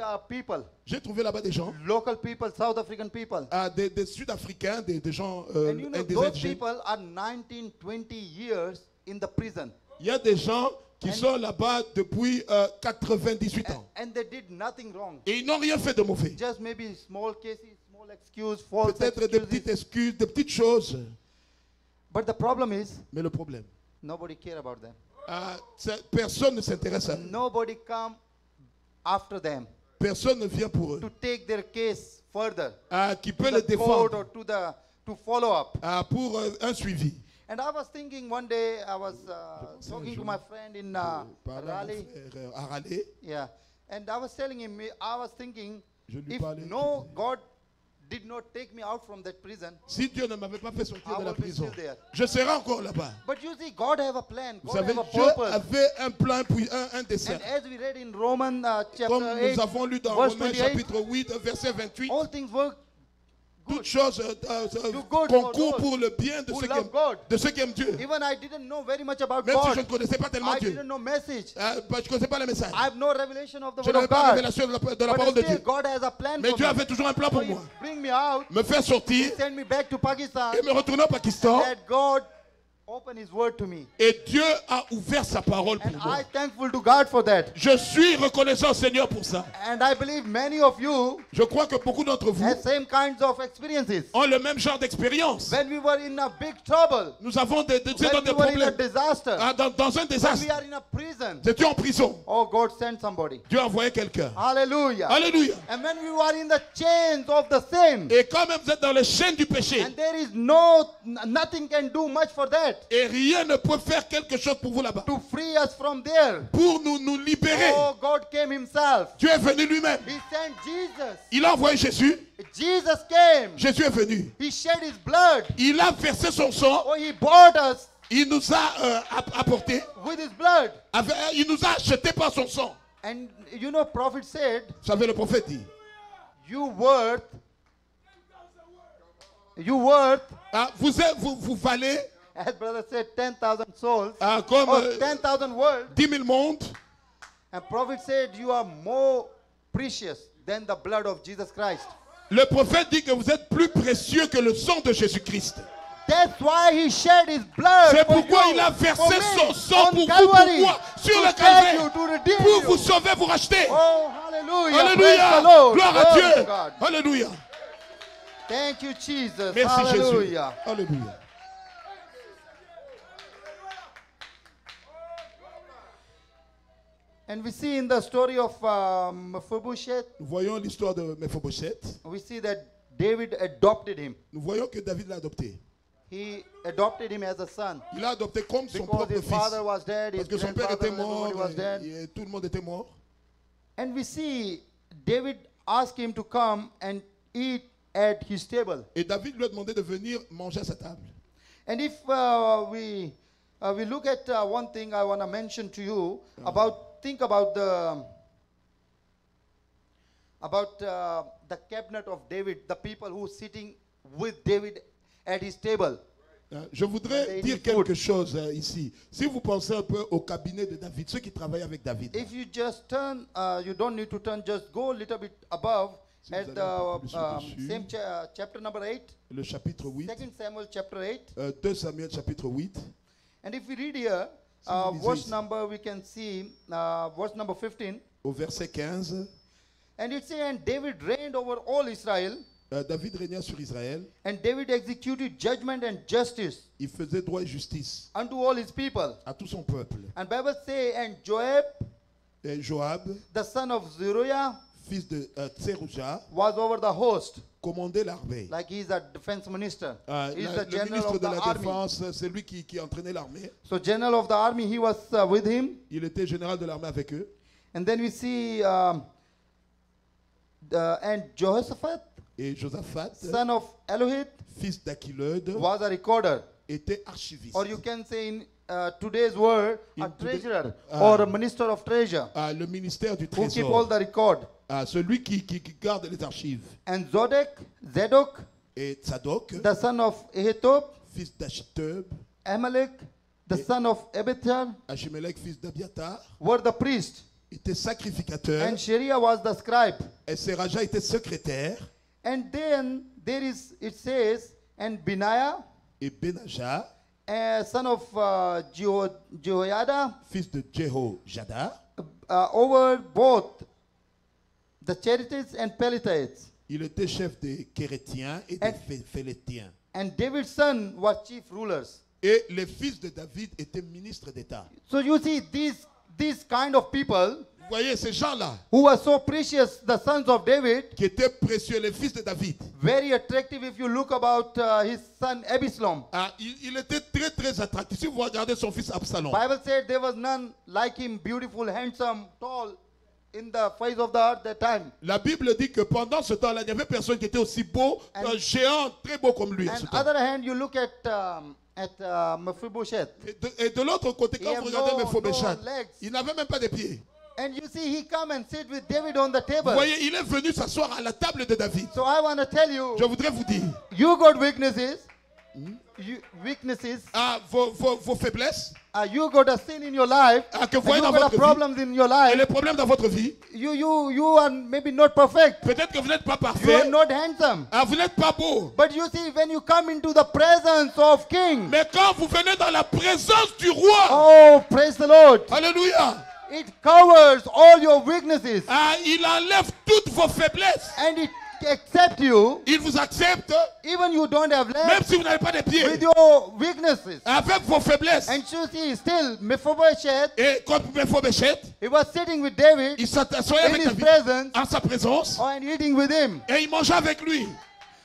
are people, J'ai trouvé là-bas des gens, local people, South African people. des Sud-Africains, des gens And you know, des those indigènes. people are 19, 20 years in the prison. Il y a des gens qui sont là-bas depuis 98 ans. And they did nothing wrong. Et ils n'ont rien fait de mauvais. Just maybe small cases, small excuse, false Peut-être des petites excuses. excuses, des petites choses. But the problem is, Mais le problème, nobody care about them. Personne ne s'intéresse à eux. Nobody come after them Personne ne vient pour eux. to take their case further Qui to peut les the court or défendre to follow up. pour un suivi. And I was thinking one day, I was talking to my friend in Parler à mon Raleigh. frère Aralé. Yeah. And I was telling him, I was thinking, Je lui if parlais, no God did not take me out from that prison, Si Dieu ne m'avait pas fait sortir I de la would be prison, still there. je serais encore là-bas. But you see, God have a plan. Vous God savez, have a Dieu purpose. avait un plan, puis un dessein. And as we read in Romans Comme chapter nous 8, avons lu dans verse Romains 28, chapitre 8, verset 28, all things work toutes choses Do good for concourent those pour le bien de who ceux, love God. de ceux qui aiment Dieu. Even I didn't know very much about Même si je ne God. connaissais pas tellement I Dieu. didn't know message. Je ne connaissais pas le message. I have no revelation of the Je word n'avais of pas la God. révélation de la But parole de still, Dieu. God has a plan Mais for Dieu me. avait toujours un plan So pour he moi. bring me out, Me faire sortir send me back to Pakistan, et me retourner au Pakistan. that God open His word to me. Et Dieu a ouvert sa parole pour And moi. I'm thankful to God for that. Je suis reconnaissant au Seigneur pour ça. And I believe many of you Je crois que beaucoup d'entre vous have same kinds of experiences. ont le même genre d'expérience. When we were in a big trouble, Nous avons des when we des were in a problèmes. disaster, Dans un when désastre, we are in a prison, nous étions en prison. oh, God sent somebody. Dieu a envoyé quelqu'un. Hallelujah. Alléluia. And when we were in the chains of the sin, Et quand même vous êtes dans les chaînes du péché, and there is nothing can do much for that et rien ne peut faire quelque chose pour vous là-bas, to free us from there. pour nous libérer, Oh, God came Himself. Dieu est venu lui-même. He sent Jesus. Il a envoyé Jésus. Jesus came. Jésus est venu. He shed His blood. Il a versé son sang. Oh, He bought us Il nous a apporté. with His blood. Il nous a acheté par son sang. And you know, prophet said, Vous savez, le prophète dit, you worth, vous valez as brother said, 10,000 souls, comme or 10,000 worlds. 10 000 mondes. And prophet said, you are more precious than the blood of Jesus Christ. Le prophète dit que vous êtes plus précieux que le sang de Jésus-Christ. That's why He shed His blood. C'est for pourquoi you, il a for versé me, son sang on pour vous, Calvary, pour moi, sur to le save calvaire, you, to redeem pour you. vous sauver, vous racheter. Oh, hallelujah. Alléluia. Praise the Lord. Gloire à Glory Dieu. to God. Alléluia. Thank you, Jesus. Merci Jésus. Hallelujah. Alléluia. And we see in the story of Mephibosheth, Nous voyons l'histoire de Mephibosheth. we see that David adopted him. Nous voyons que David l'a adopté. He adopted him as a son. Il l'a adopté comme son Because propre his fils. father was dead, his Parce que son père grandfather, était mort, everybody was dead. et tout le monde était mort. And we see David asked him to come and eat at his table. Et David lui a demandé de venir manger à sa table. And if we look at one thing I want to mention to you think about the cabinet of David, the people who sitting with David at his table. Je voudrais dire quelque chose ici. Si vous pensez un peu au cabinet de David, ceux qui travaillent avec David. If you just turn, you don't need to turn, just go a little bit above Si at vous allez un peu plus the au-dessus. same chapter number 8, Le chapitre 8, 2 Samuel chapter 8. 2 Samuel chapitre 8, And if we read here, Si vous lisez verse ici. number, we can see verse number 15. au verset 15, And it says, and David reigned over all Israel, David régna sur Israël. and David executed judgment and justice Il faisait droit et justice unto all his people. à tout son peuple. And Bible say, and Joab, Et Joab, the son of Zeruiah, fils de Tserouja, was over the host, commandait l'armée. like he's a defense minister. He's Le the general ministre of de the la army. Défense, c'est lui qui entraînait l'armée. So general of the army, he was with him. Il était général de l'armée avec eux. And then we see, and Jehoshaphat, Et Josaphat, son of Elohit, fils d'Achilode, was a recorder. était archiviste. Or you can say in today's word, a In today- treasurer or a minister of treasure Le ministère du who keep all trésor. the record. Celui qui garde les archives. And Zadok, Et Tzadok, the son of Ahitub, fils d'Achitub, Amalek, the son of Abiathar, Achimelech, fils d'Abiatar, were the priests. était sacrificateur. And Shariah was the scribe. Et Seraja était secrétaire. And then it says, and Benaiah, Et Benaja, son of Jehoiada, fils de Jehojada, over both the Cherethites and Pelethites. il était chef des Kérétiens et des Phélétiens. And David's son were chief rulers. Et les fils de David étaient ministres d'État. So you see these kind of people Vous voyez ces gens-là who were so precious, the sons of David, qui étaient précieux, les fils de David. very attractive if you look about his son Absalom. Ah, il était très très attractif. Si vous regardez son fils Absalom, Bible said there was none like him, beautiful, handsome, tall in the face of the earth that time. la Bible dit que pendant ce temps-là, il n'y avait personne qui était aussi beau, un géant très beau comme lui. à ce And temps. other hand, you look at Mephibosheth. Et de l'autre côté, quand He vous have regardez no Mephibosheth, legs. il n'avait même pas de pieds. And you see, he come and sit with David on the Vous table. voyez, il est venu s'asseoir à la table de David. So I want to tell you, Je voudrais vous dire, you got weaknesses. Weaknesses. vos faiblesses, You got a sin in your life. que vous And voyez you dans got a votre vie, problems in your et life. les problèmes dans votre vie, You are maybe not perfect. peut-être que vous n'êtes pas You are parfait, not handsome. vous n'êtes pas beau. But you see, when you come into the presence of King, Mais quand vous venez dans la présence du roi, oh, praise the Lord. alléluia, It covers all your weaknesses. il enlève toutes vos faiblesses. And it accepts you, Il vous accepte, even you don't have même legs, si vous n'avez pas de pieds, with your weaknesses. avec vos faiblesses. And you see, still, Mephibosheth, Et comme Mephibosheth, he was sitting with David il s'assoyait in avec his David, presence en sa présence, and eating with him. et il mangeait avec lui.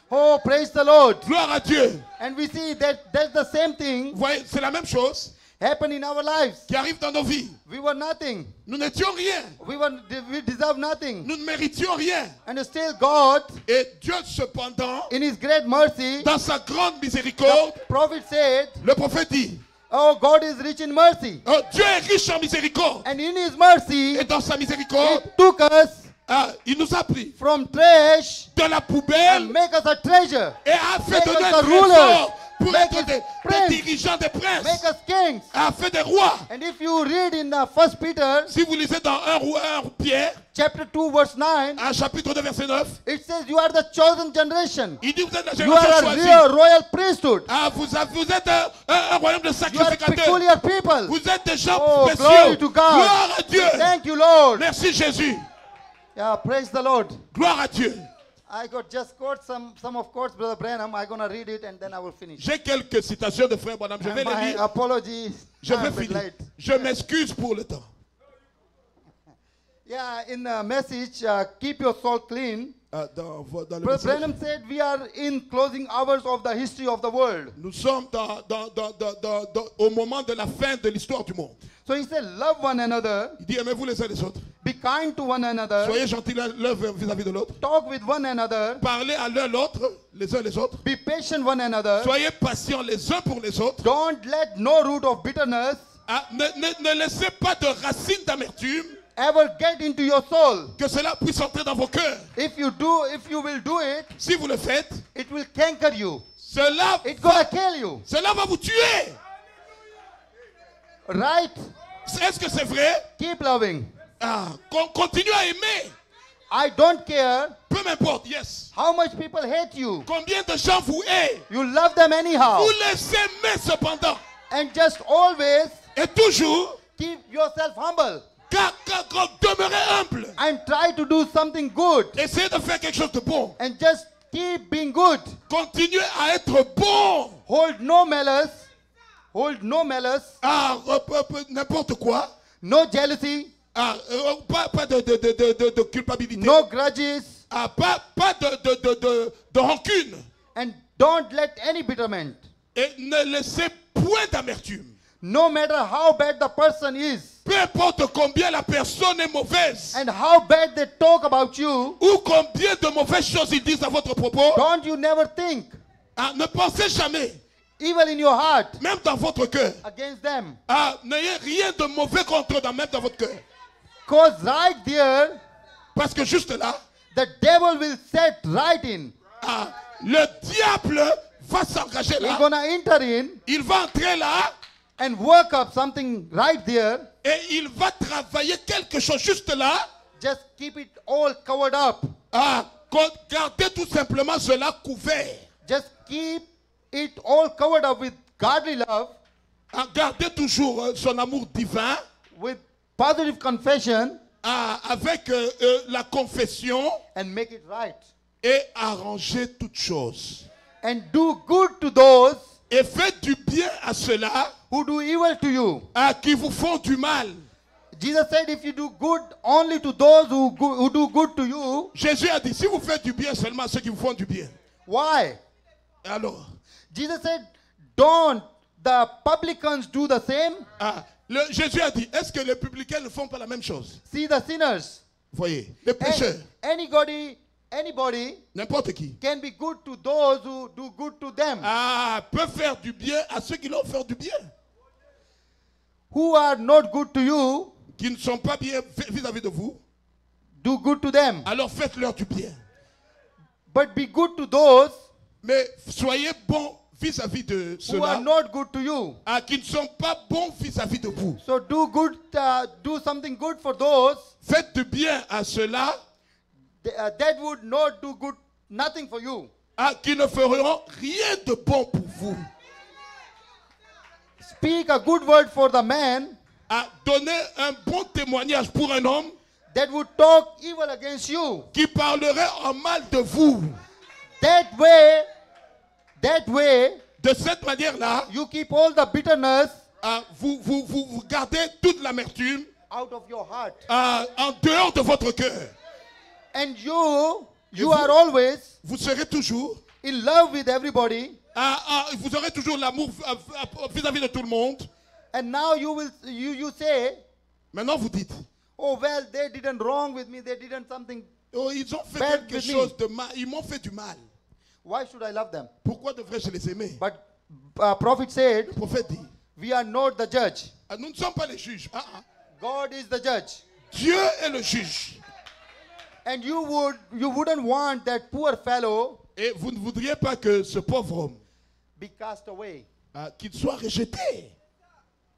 Oh, praise the Lord. Gloire à Dieu. And we see that that's the same thing Vous voyez, c'est la même chose happen in our lives. qui arrive dans nos vies. We were nothing. Nous n'étions rien. We deserve nothing. Nous ne méritions rien. And still God, Et Dieu, cependant, in his great mercy, dans sa grande miséricorde, the prophet said, le prophète dit, oh, God is rich in mercy. oh, Dieu est riche en miséricorde. And in his mercy, Et dans sa he miséricorde, took us il nous a pris from trash de la and poubelle make us a treasure. et a fait Make de us nous the un rulers. trésor pour Make être us des prince. dirigeants, des Make princes, us kings. a fait des rois. And if you read in 1 Peter Si vous lisez dans 1 Pierre, chapter 2 verse 9, chapitre 2, verset 9, it says you are the chosen generation. il dit vous êtes la You are génération a choisie. real royal priesthood. Vous êtes un royaume de You are sacrificateurs. peculiar people. Vous êtes des gens Oh, précieux. glory to God. Gloire à Dieu. Thank you, Lord. Merci Jésus. Yeah, praise the Lord. Gloire à Dieu. I got just quote some of quotes, Brother Branham. I'm gonna read it and then I will finish. J'ai quelques citations de Frère Branham. Je vais les My lire. apologies. Je I'm a vais bit finir. late. Je m'excuse pour le temps. Yeah, in the message, keep your soul clean. Dans le Brother message, Branham said we are in closing hours of the history of the world. nous sommes au moment de la fin de l'histoire du monde. So he said, love one another, Il dit aimez-vous les uns les autres. be kind to one another, Soyez gentils l'un vis-à-vis de l'autre. talk with one another, Parlez à l'un l'autre, les uns les autres. be patient one another. Soyez patients les uns pour les autres. Don't let no root of bitterness Ne laissez pas de racines d'amertume ever get into your soul. que cela puisse entrer dans vos cœurs. If you will do it, Si vous le faites, it will canker you. cela It's gonna kill you. va vous tuer. Right? Est-ce que c'est vrai? Keep loving. Continue à aimer. I don't care Peu m'importe, yes. how much people hate you. Combien de gens vous haïssent? You love them anyhow. Vous les aimez cependant. And just always Et toujours, keep yourself humble. demeurez humble. And try to do something good. Essayez de faire quelque chose de bon. And just keep being good. Continuez à être bon. Hold no malice. Hold no malice. N'importe quoi. No jealousy. Pas de culpabilité. No grudges. Pas de rancune. And don't let any bitterment. Et ne laissez point d'amertume. No matter how bad the person is. Peu importe combien la personne est mauvaise. And how bad they talk about you. Ou combien de mauvaises choses ils disent à votre propos. Don't you never think. Ne pensez jamais. Evil in your heart. Même dans votre cœur. Against them. N'ayez rien de mauvais contre eux, même dans votre cœur. Because right there. Parce que juste là. The devil will set right in. Le diable va s'engager là. He's gonna enter in. Il va entrer là. And work up something right there. Et il va travailler quelque chose juste là. Just keep it all covered up. Gardez tout simplement cela couvert. Just keep it all covered up with godly love. Gardez toujours son amour divin. With positive confession. Avec la confession. And make it right. Et arranger toutes choses. And do good to those Et faites du bien à ceux-là who do evil to you. qui vous font du mal. Jesus said, if you do good only to those who do good to you, Jésus a dit, si vous faites du bien seulement à ceux qui vous font du bien. why? Alors, Jesus said, don't the publicans do the same? Jésus a dit, est-ce que les publicains ne font pas la même chose? See the sinners. Voyez, les pécheurs, Anybody n'importe qui, can be good to those who do good to them. peut faire du bien à ceux qui leur font du bien. Who are not good to you, Qui ne sont pas bien vis-à-vis de vous, do good to them. alors faites-leur du bien. But be good to those Mais soyez bons vis-à-vis de who are ceux-là not good to you. qui ne sont pas bons vis-à-vis de vous. So do something good for those Faites du bien à ceux-là that would not do good, nothing for you. qui ne feront rien de bon pour vous. Speak a good word for the man Donner un bon témoignage pour un homme that would talk evil against you. qui parlerait en mal de vous. That way, De cette manière-là, you keep all the bitterness vous gardez toute l'amertume out of your heart. en dehors de votre cœur. And you are always Vous serez toujours, in love with everybody. vous aurez toujours l'amour vis-à-vis de tout le monde. And now you say, Maintenant, vous dites, oh well, they didn't wrong with me, they didn't something. oh, ils ont fait Bad quelque with me. chose de mal, ils m'ont fait du mal. Why should I love them? Pourquoi devrais-je les aimer? But prophet said, Le prophète dit, we are not the judge. nous ne sommes pas les juges. God is the judge. Dieu est le juge. And you wouldn't want that poor fellow Et vous ne voudriez pas que ce pauvre homme, be cast away. qu'il soit rejeté.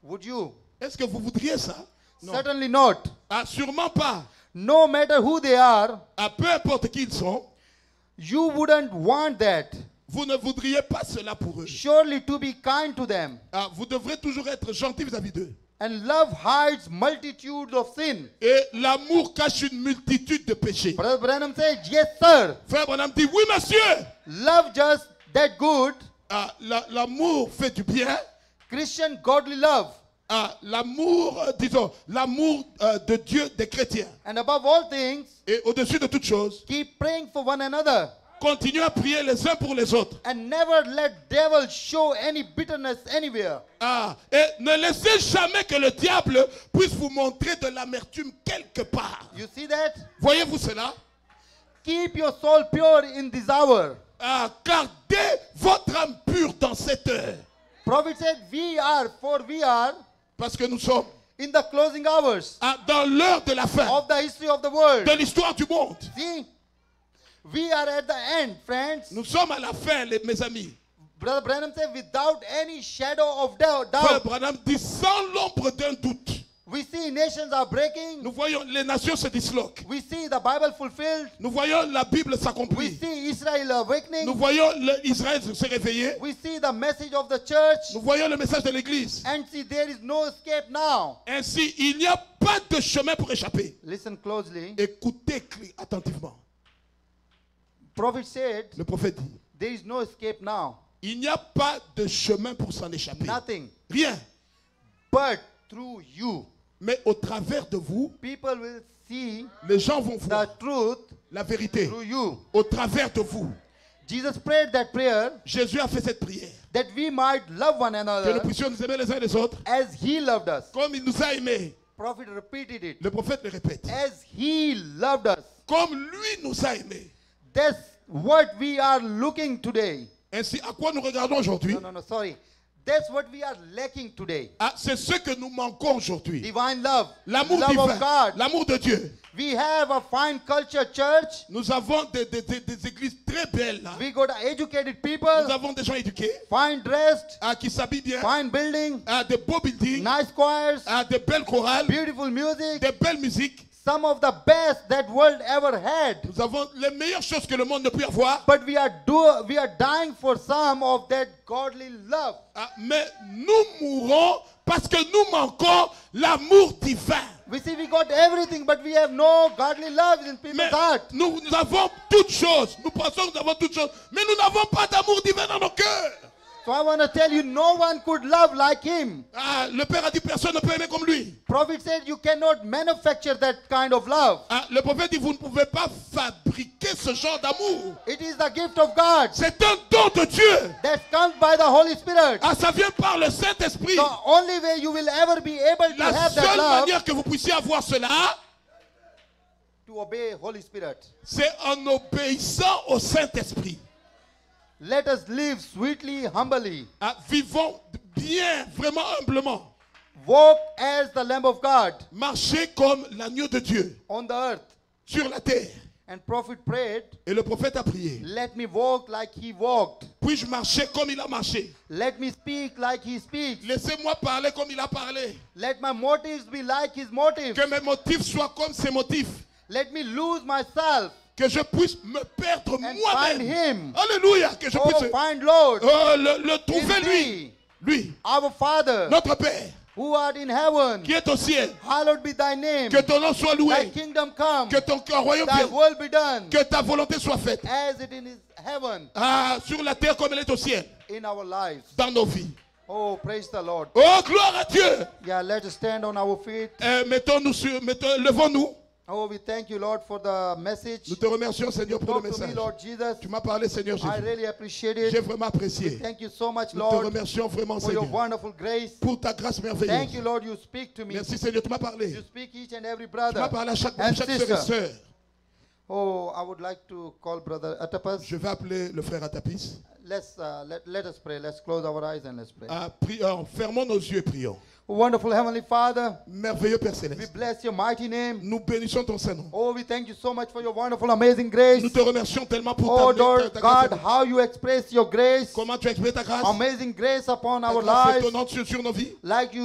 Would you? Est-ce que vous voudriez ça? Non. Certainly not. Sûrement pas. No matter who they are, Peu importe qui ils sont, you wouldn't want that. vous ne voudriez pas cela pour eux. Surely to be kind to them. Vous devrez toujours être gentil vis-à-vis d'eux. And love hides multitudes of sin. Et l'amour cache une multitude de péchés. Brother Branham said, yes sir. Frère Branham dit, oui monsieur. Love just that good. L'amour fait du bien. Christian godly love. L'amour, disons, l'amour de Dieu des chrétiens. And above all things, Et au-dessus de toute chose, keep praying for one another. continuez à prier les uns pour les autres. And never let devil show any bitterness anywhere. Et ne laissez jamais que le diable puisse vous montrer de l'amertume quelque part. You see that? Voyez-vous cela? Keep your soul pure in this hour. Gardez votre âme pure dans cette heure. Prophet said, we are Parce que nous sommes in the closing hours dans l'heure de la fin of the history of the world. de l'histoire du monde. See? We are at the end, friends. Nous sommes à la fin, mes amis. Brother Branham said, without any shadow of doubt. Frère Branham dit sans l'ombre d'un doute. We see nations are breaking. Nous voyons les nations se disloquent. We see the Bible fulfilled. Nous voyons la Bible We s'accomplir. see Israel awakening. Nous voyons Israël se réveiller. We see the message of the church. Nous voyons le message de l'Église. And see, there is no escape now. Ainsi, il n'y a pas de chemin pour échapper. Listen closely. Écoutez attentivement. Prophet said, Le prophète dit, there is no escape now. il n'y a pas de chemin pour s'en échapper. Nothing. Rien. But through you, Mais au travers de vous, people will see les gens vont the voir truth la vérité. through you. Au travers de vous. Jesus prayed that prayer Jésus a fait cette prière. that we might love one Que nous another puissions nous aimer les uns les autres. as he loved us. Comme il nous a aimés. Prophet repeated it. Le prophète le répète. As he loved us. Comme lui nous a aimés. That's what we are looking today. Ainsi, à quoi nous regardons aujourd'hui? No, sorry. That's what we are lacking today. C'est ce que nous manquons aujourd'hui. Divine love. L'amour Love divin. of God. L'amour de Dieu. We have a fine culture church. Nous avons des églises très belles. Là. We got educated Nous people. avons des gens éduqués. Fine dressed. Qui s'habillent bien. Fine building. Des beaux buildings. Nice choirs. Des belles chorales. Beautiful music. Des belles musiques. Some of the best that world ever had. Nous avons les meilleures choses que le monde ne peut avoir. But we are dying for some of that godly love. Mais nous mourons parce que nous manquons l'amour divin. We see we got everything, but we have no godly love in people's heart. Nous avons toutes choses. Nous pensons que nous avons toutes choses. Mais nous n'avons pas d'amour divin dans nos cœurs. So I want to tell you, no one could love like him. Ah, le Père a dit personne ne peut aimer comme lui. Prophet said you cannot manufacture that kind of love. Ah, le prophète dit vous ne pouvez pas fabriquer ce genre d'amour. It is the gift of God C'est un don de Dieu. that comes by the Holy Spirit. Ah, ça vient par le Saint-Esprit. The only way you will ever be able to La have that seule love manière que vous puissiez avoir cela, to obey Holy Spirit. c'est en obéissant au Saint-Esprit. Let us live sweetly, humbly. Ah, vivons bien, vraiment humblement. Walk as the Lamb of God Marchez comme l'agneau de Dieu on the earth. sur la terre. And prophet prayed, Et le prophète a prié. let me walk like he walked. Puis-je marcher comme il a marché? Let me speak like he speaks. Laissez-moi parler comme il a parlé. Let my motives be like his motives. Que mes motifs soient comme ses motifs. Let me lose myself Que je puisse me perdre and find moi-même. him. Alléluia. Que je Oh, puisse find Lord. le trouver in lui. thee. Lui, Our Father, notre Père, who art in heaven, qui est au ciel. hallowed be thy name. Que ton nom soit Thy loué. kingdom come. Que ton royaume Thy vienne. will be done. Que ta volonté soit faite. As it is heaven Ah, sur la terre comme elle est au ciel. in our lives. Dans nos vies. Oh, praise the Lord. Oh, gloire à Dieu. Yeah, let us stand on our feet. Levons-nous. Oh, we thank you, Lord, for the message. Nous te remercions, Seigneur, pour le Talk to me, message. Lord Jesus. Tu m'as parlé, Seigneur I Jésus. really appreciate J'ai it. vraiment apprécié. Thank you so much, Nous te Lord, remercions vraiment, for your Seigneur, wonderful grace. pour ta grâce Thank merveilleuse. you, Lord, you speak to me. Merci, Seigneur, tu m'as parlé. You speak each and every Tu m'as brother. parlé à chaque and sœur et sister. sœur. Oh, I would like to call Brother Atapas. Je vais appeler le frère Atapis. Let us pray. Let's close our eyes and let's pray. Fermons nos yeux et prions. Wonderful Heavenly Father, Merveilleux Père we Céleste, bless your mighty name. nous bénissons ton Saint-Nom. Oh, we thank you so much for your wonderful, amazing grace. Nous te remercions tellement pour Oh, ta Lord grâce. God, how you express your grace, Comment tu as exprimé ta grâce. amazing grace upon Ta our grâce lives, étonnante sur nos vies. like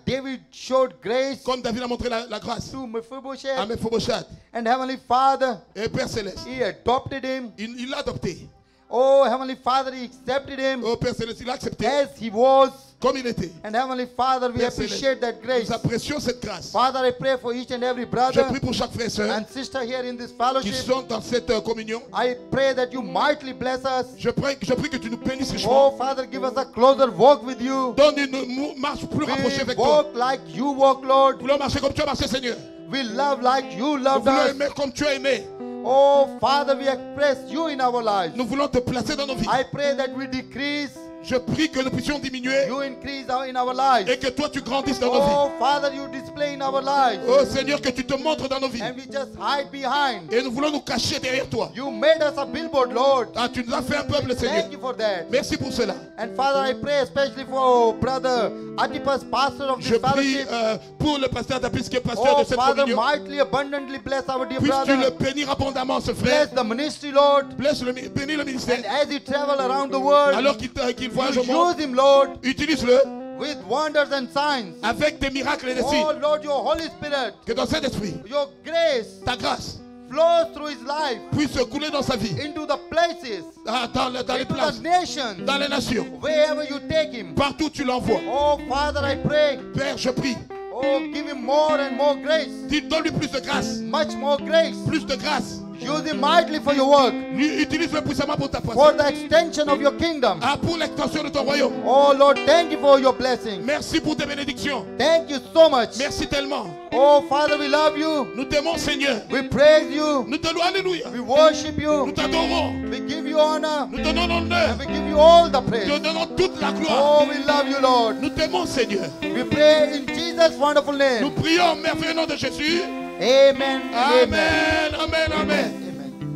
David showed grace Comme David a montré la grâce to à Mephibosheth. Mephibosheth. And Heavenly Father, Et Père Céleste, He adopted him. il l'a adopté. Oh, Heavenly Father, He accepted him Oh Père Céleste, il l'a accepté as he was. comme il était. And Heavenly Father, we Père appreciate Céleste, that grace. nous apprécions cette grâce. Father, I pray for each and every Je brother prie pour chaque frère et sœur and sister here in this qui fellowship. sont dans cette communion. I pray that you mightily bless us. Je prie que tu nous bénisses richement. Oh, Father, give us a closer walk with you. Donne une marche plus rapprochée We avec toi. walk like you walk, Lord. Nous voulons marcher comme tu as marché, Seigneur. We love like you Nous loved voulons us. aimer comme tu as aimé. Oh, Father, we express you in our lives. Nous voulons te placer dans nos vies. I pray that we decrease, Je prie que nous puissions diminuer you increase in our lives. et que toi tu grandisses dans nos vies. Oh, Father, you display in our lives. Oh Seigneur, que tu te montres dans nos vies. And we just hide behind. Et nous voulons nous cacher derrière toi. You made us a billboard, Lord. Ah, tu nous as fait un peuple, Seigneur. Thank you for that. Merci pour cela. And Father, I pray especially for Brother Atipas, pastor of Je this prie fellowship. pour le pasteur Tapis qui est pasteur Oh, de cette Father, communion. mightily, abundantly bless our dear Puisses-tu le brother. bénir abondamment, ce frère. Bless the ministry, Lord. Bénis le ministère. And as he travel around the world, Alors qu'il voyage you au monde, use him, Lord, utilise-le with wonders and signs. avec des miracles et des Oh, signes. Lord, your Holy Spirit, Que dans cet esprit, your grace ta grâce flows through his life puisse couler dans sa vie, into the places, dans les into places, the nations, dans les nations. wherever you take him. Partout tu l'envoies. Oh, Father, I pray, Père, je prie. oh, give him more and more grace, Donne-lui plus de grâce. much more grace. Plus de grâce. Use him mightily for your work, Lui, utilise-le puissamment pour ta for foi. the extension of your kingdom. Pour l'extension de ton royaume. Oh, Lord, thank you for your blessing. Merci pour tes bénédictions. Thank you so much. Merci tellement. Oh, Father, we love you. Nous t'aimons, Seigneur. We praise you. Nous te louons, alléluia. We worship Nous you. t'adorons. We give you honor. Nous te donnons l'honneur. And we give you all the Nous te praise. donnons toute la gloire. Oh, we love you, Lord. Nous t'aimons, Seigneur. We pray in Jesus' wonderful Nous name. prions au merveilleux nom de Jésus. Amen. and Amen. Amen. Amen. Amen.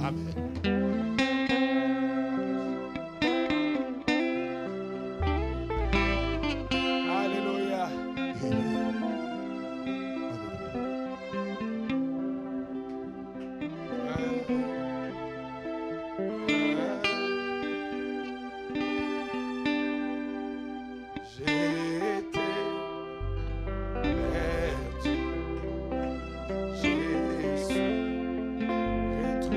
Amen. Amen. Alléluia. J'étais perdu, Jésus est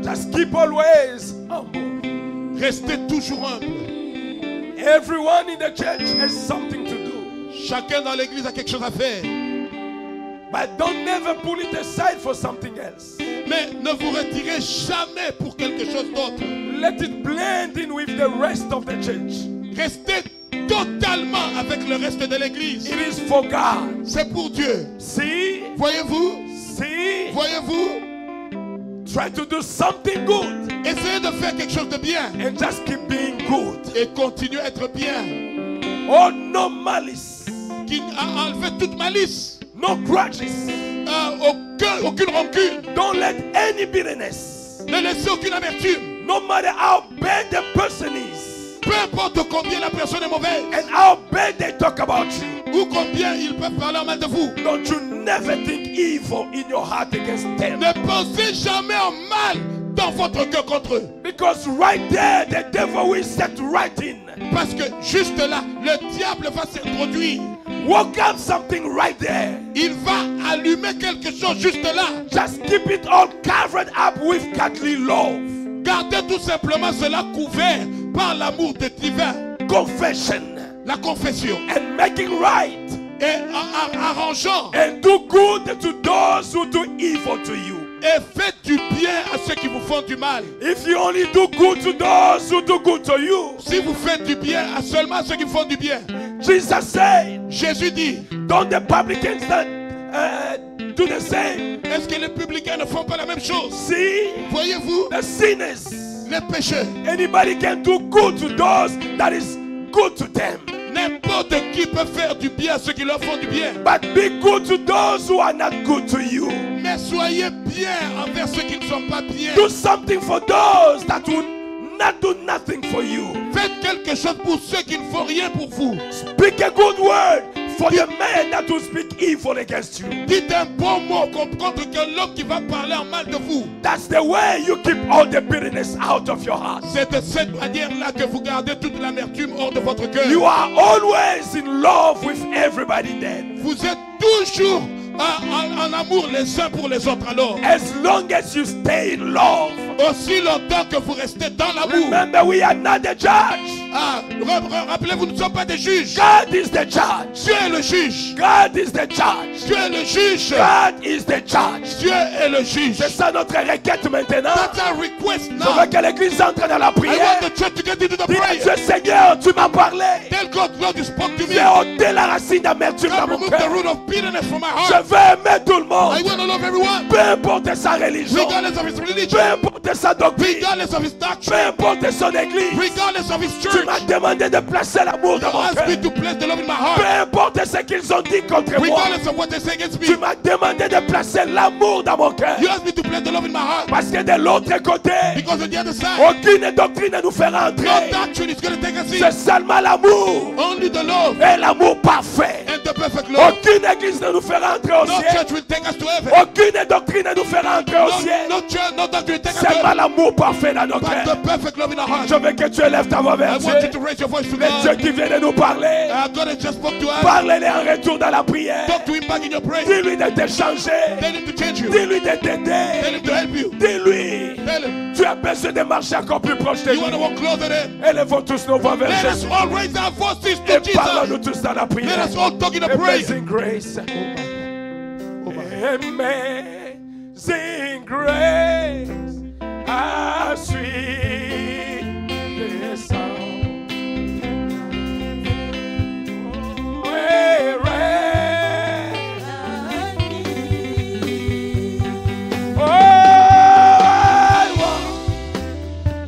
Just keep always humble. Restez toujours humble. Everyone in the church has something to do. Chacun dans l'église a quelque chose à faire. But don't never pull it aside for something else. Mais ne vous retirez jamais pour quelque chose d'autre. Let it blend in with the rest of the church. Restez totalement avec le reste de l'église. It is for God. C'est pour Dieu. See? Voyez-vous? See? Voyez-vous? Try to do something good Essayez de faire quelque chose de bien. and just keep being good. Et continuez à être bien. Oh, no malice, Qui a enlevé toute malice. no grudges. Aucune rancune. Don't let any bitterness, Ne laissez aucune amertume. no matter how bad the person is Peu importe combien la personne est mauvaise. and how bad they talk about you, Ou combien ils peuvent parler en mal de vous. don't you never think evil in your heart against them. Ne pensez jamais en mal dans votre cœur contre eux. Because right there, the devil will set right in. Parce que juste là, le diable va s'introduire. Work out something right there. Il va allumer quelque chose juste là. Just keep it all covered up with godly love. Gardez tout simplement cela couvert par l'amour de divin. Confession La confession. and making right. Et arrangeant. And do good to those who do evil to you. Et faites du bien à ceux qui vous font du mal. If you only do good to those who do good to you, Si vous faites du bien à seulement ceux qui vous font du bien. Jesus said, Jésus dit, don't the publicans that do the same? est-ce que les publicains ne font pas la même chose? See, Voyez-vous, the sinners. les pécheurs. Anybody can do good to those that is good to them. N'importe qui peut faire du bien à ceux qui leur font du bien. But be good to those who are not good to you. Mais soyez bien envers ceux qui ne sont pas bien. Do something for those that would not do nothing for you. Faites quelque chose pour ceux qui ne font rien pour vous. Speak a good word for the man that will speak evil against you. Dites un bon mot contre l'homme qui va parler en mal de vous. That's the way you keep all the bitterness out of your heart. C'est de cette manière-là que vous gardez toute l'amertume hors de votre cœur. You are always in love with everybody then. Vous êtes toujours en amour les uns pour les autres alors. As long as you stay in love. Aussi longtemps que vous restez dans l'amour. Remember, we are not the judge. Rappelez-vous, nous ne sommes pas des juges. God is the judge. Dieu est le juge. God is the judge. Dieu est le juge. God is the judge. Dieu est le juge. C'est ça notre requête maintenant. That's our request Je now. veux que l'église entre dans la I prière. want the church to get into the Dis à prayer. Dieu, Seigneur, tu m'as parlé. Tell God, Lord, you spoke to me. J'ai ôté la racine d'amertume dans God, mon remove the cœur. root of bitterness from my Je heart. veux aimer tout le I monde. want to love everyone. Peu importe sa religion. Regardless of his Peu religion. importe sa doctrine. Regardless of his Peu doctrine. importe son église. Regardless of his Tu church. m'as demandé de placer l'amour dans You mon asked cœur. me to place the love in my Peu heart. importe ce qu'ils ont dit contre moi. Regardless of what they say against Tu me. m'as demandé de placer l'amour dans mon cœur. You asked me to place the love in my heart. Parce que de l'autre côté, Because on the other side, aucune doctrine ne nous fera no entrer. doctrine is going to take us C'est in. seulement l'amour. Only the love Et l'amour parfait. and the perfect love. Aucune église ne nous fera entrer au No ciel. church will take us to heaven. Aucune doctrine ne nous fera entrer au ciel. No church, no doctrine will take us to Seulement heaven. l'amour parfait dans nos But cœurs. the perfect love in our heart. Je veux que tu élèves ta voix I vers want you Dieu. to raise your voice to Le Dieu God. qui vient de nous parler. God has just spoke to us. Parlez-les en retour dans la prière. Talk to him back in your prayer. Dis-lui de te changer. Tell him to change you. Dis-lui de Tell t'aider. him to help you. Dis-lui. Tell him. Tu as besoin de marcher encore plus proche de You want to lui. walk closer to him. Élevons tous nos voix vers Let us Jésus. all raise our voices to Et Jesus. parlons-nous tous dans la Let prière. us all talk in a prayer. Amazing grace. Amazing grace. How sweet the sound.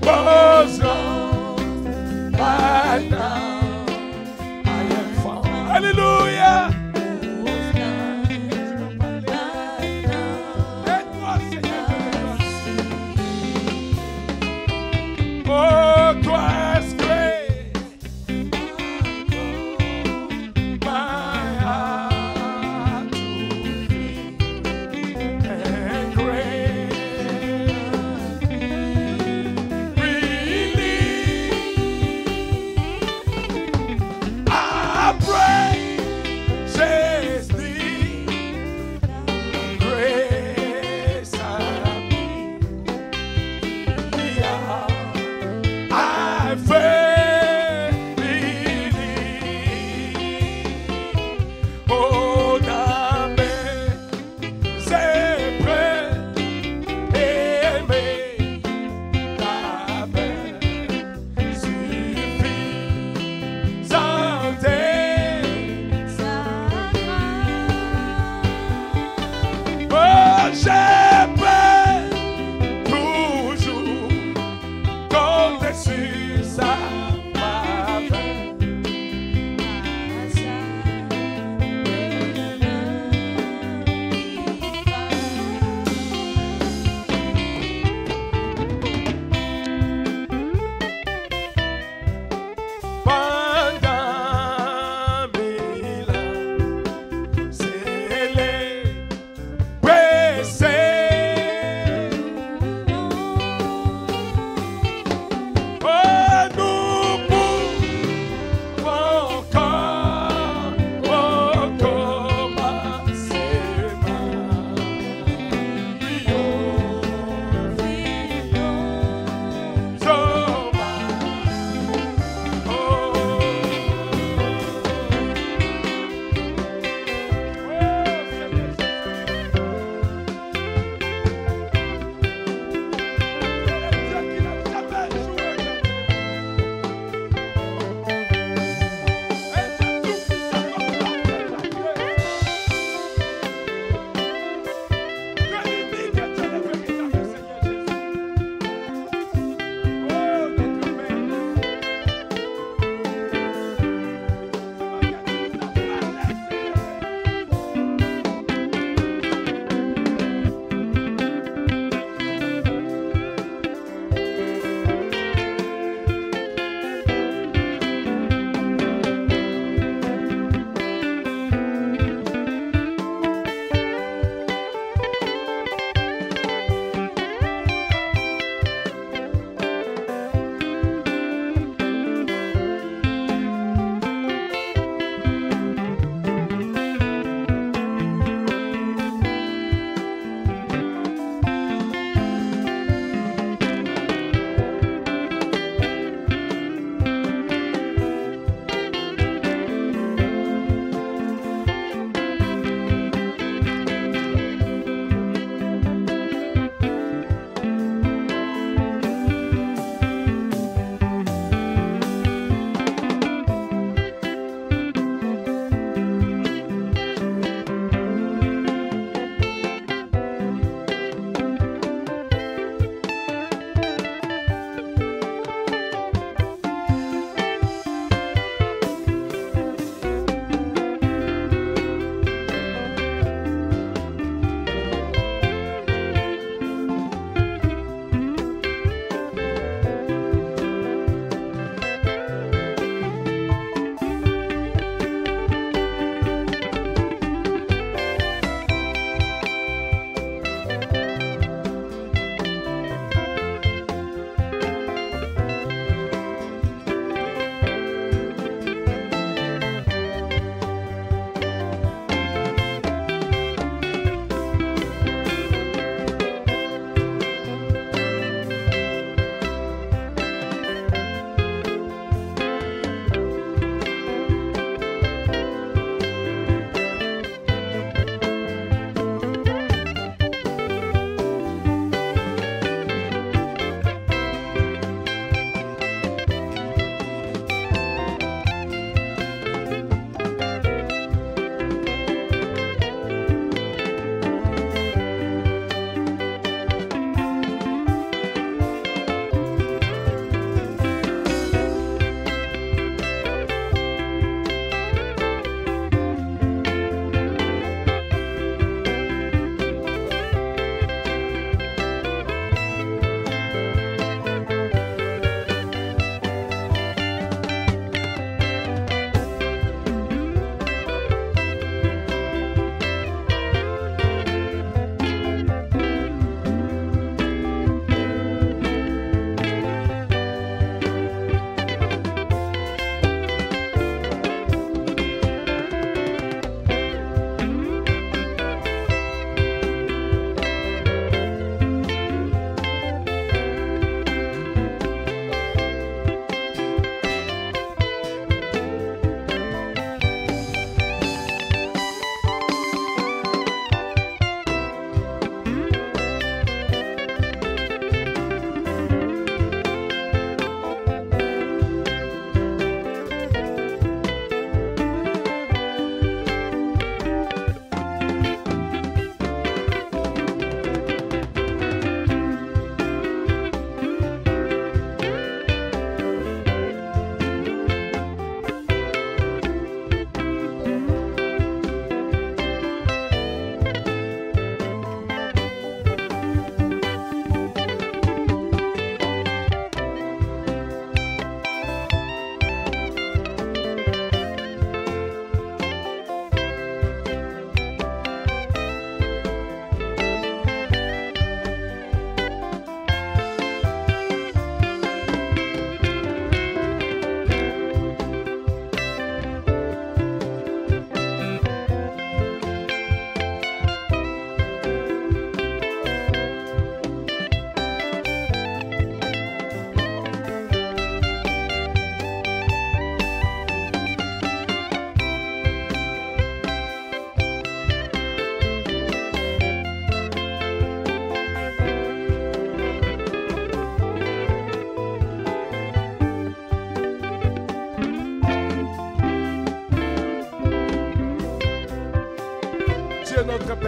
Was lost, but now I am found. Hallelujah.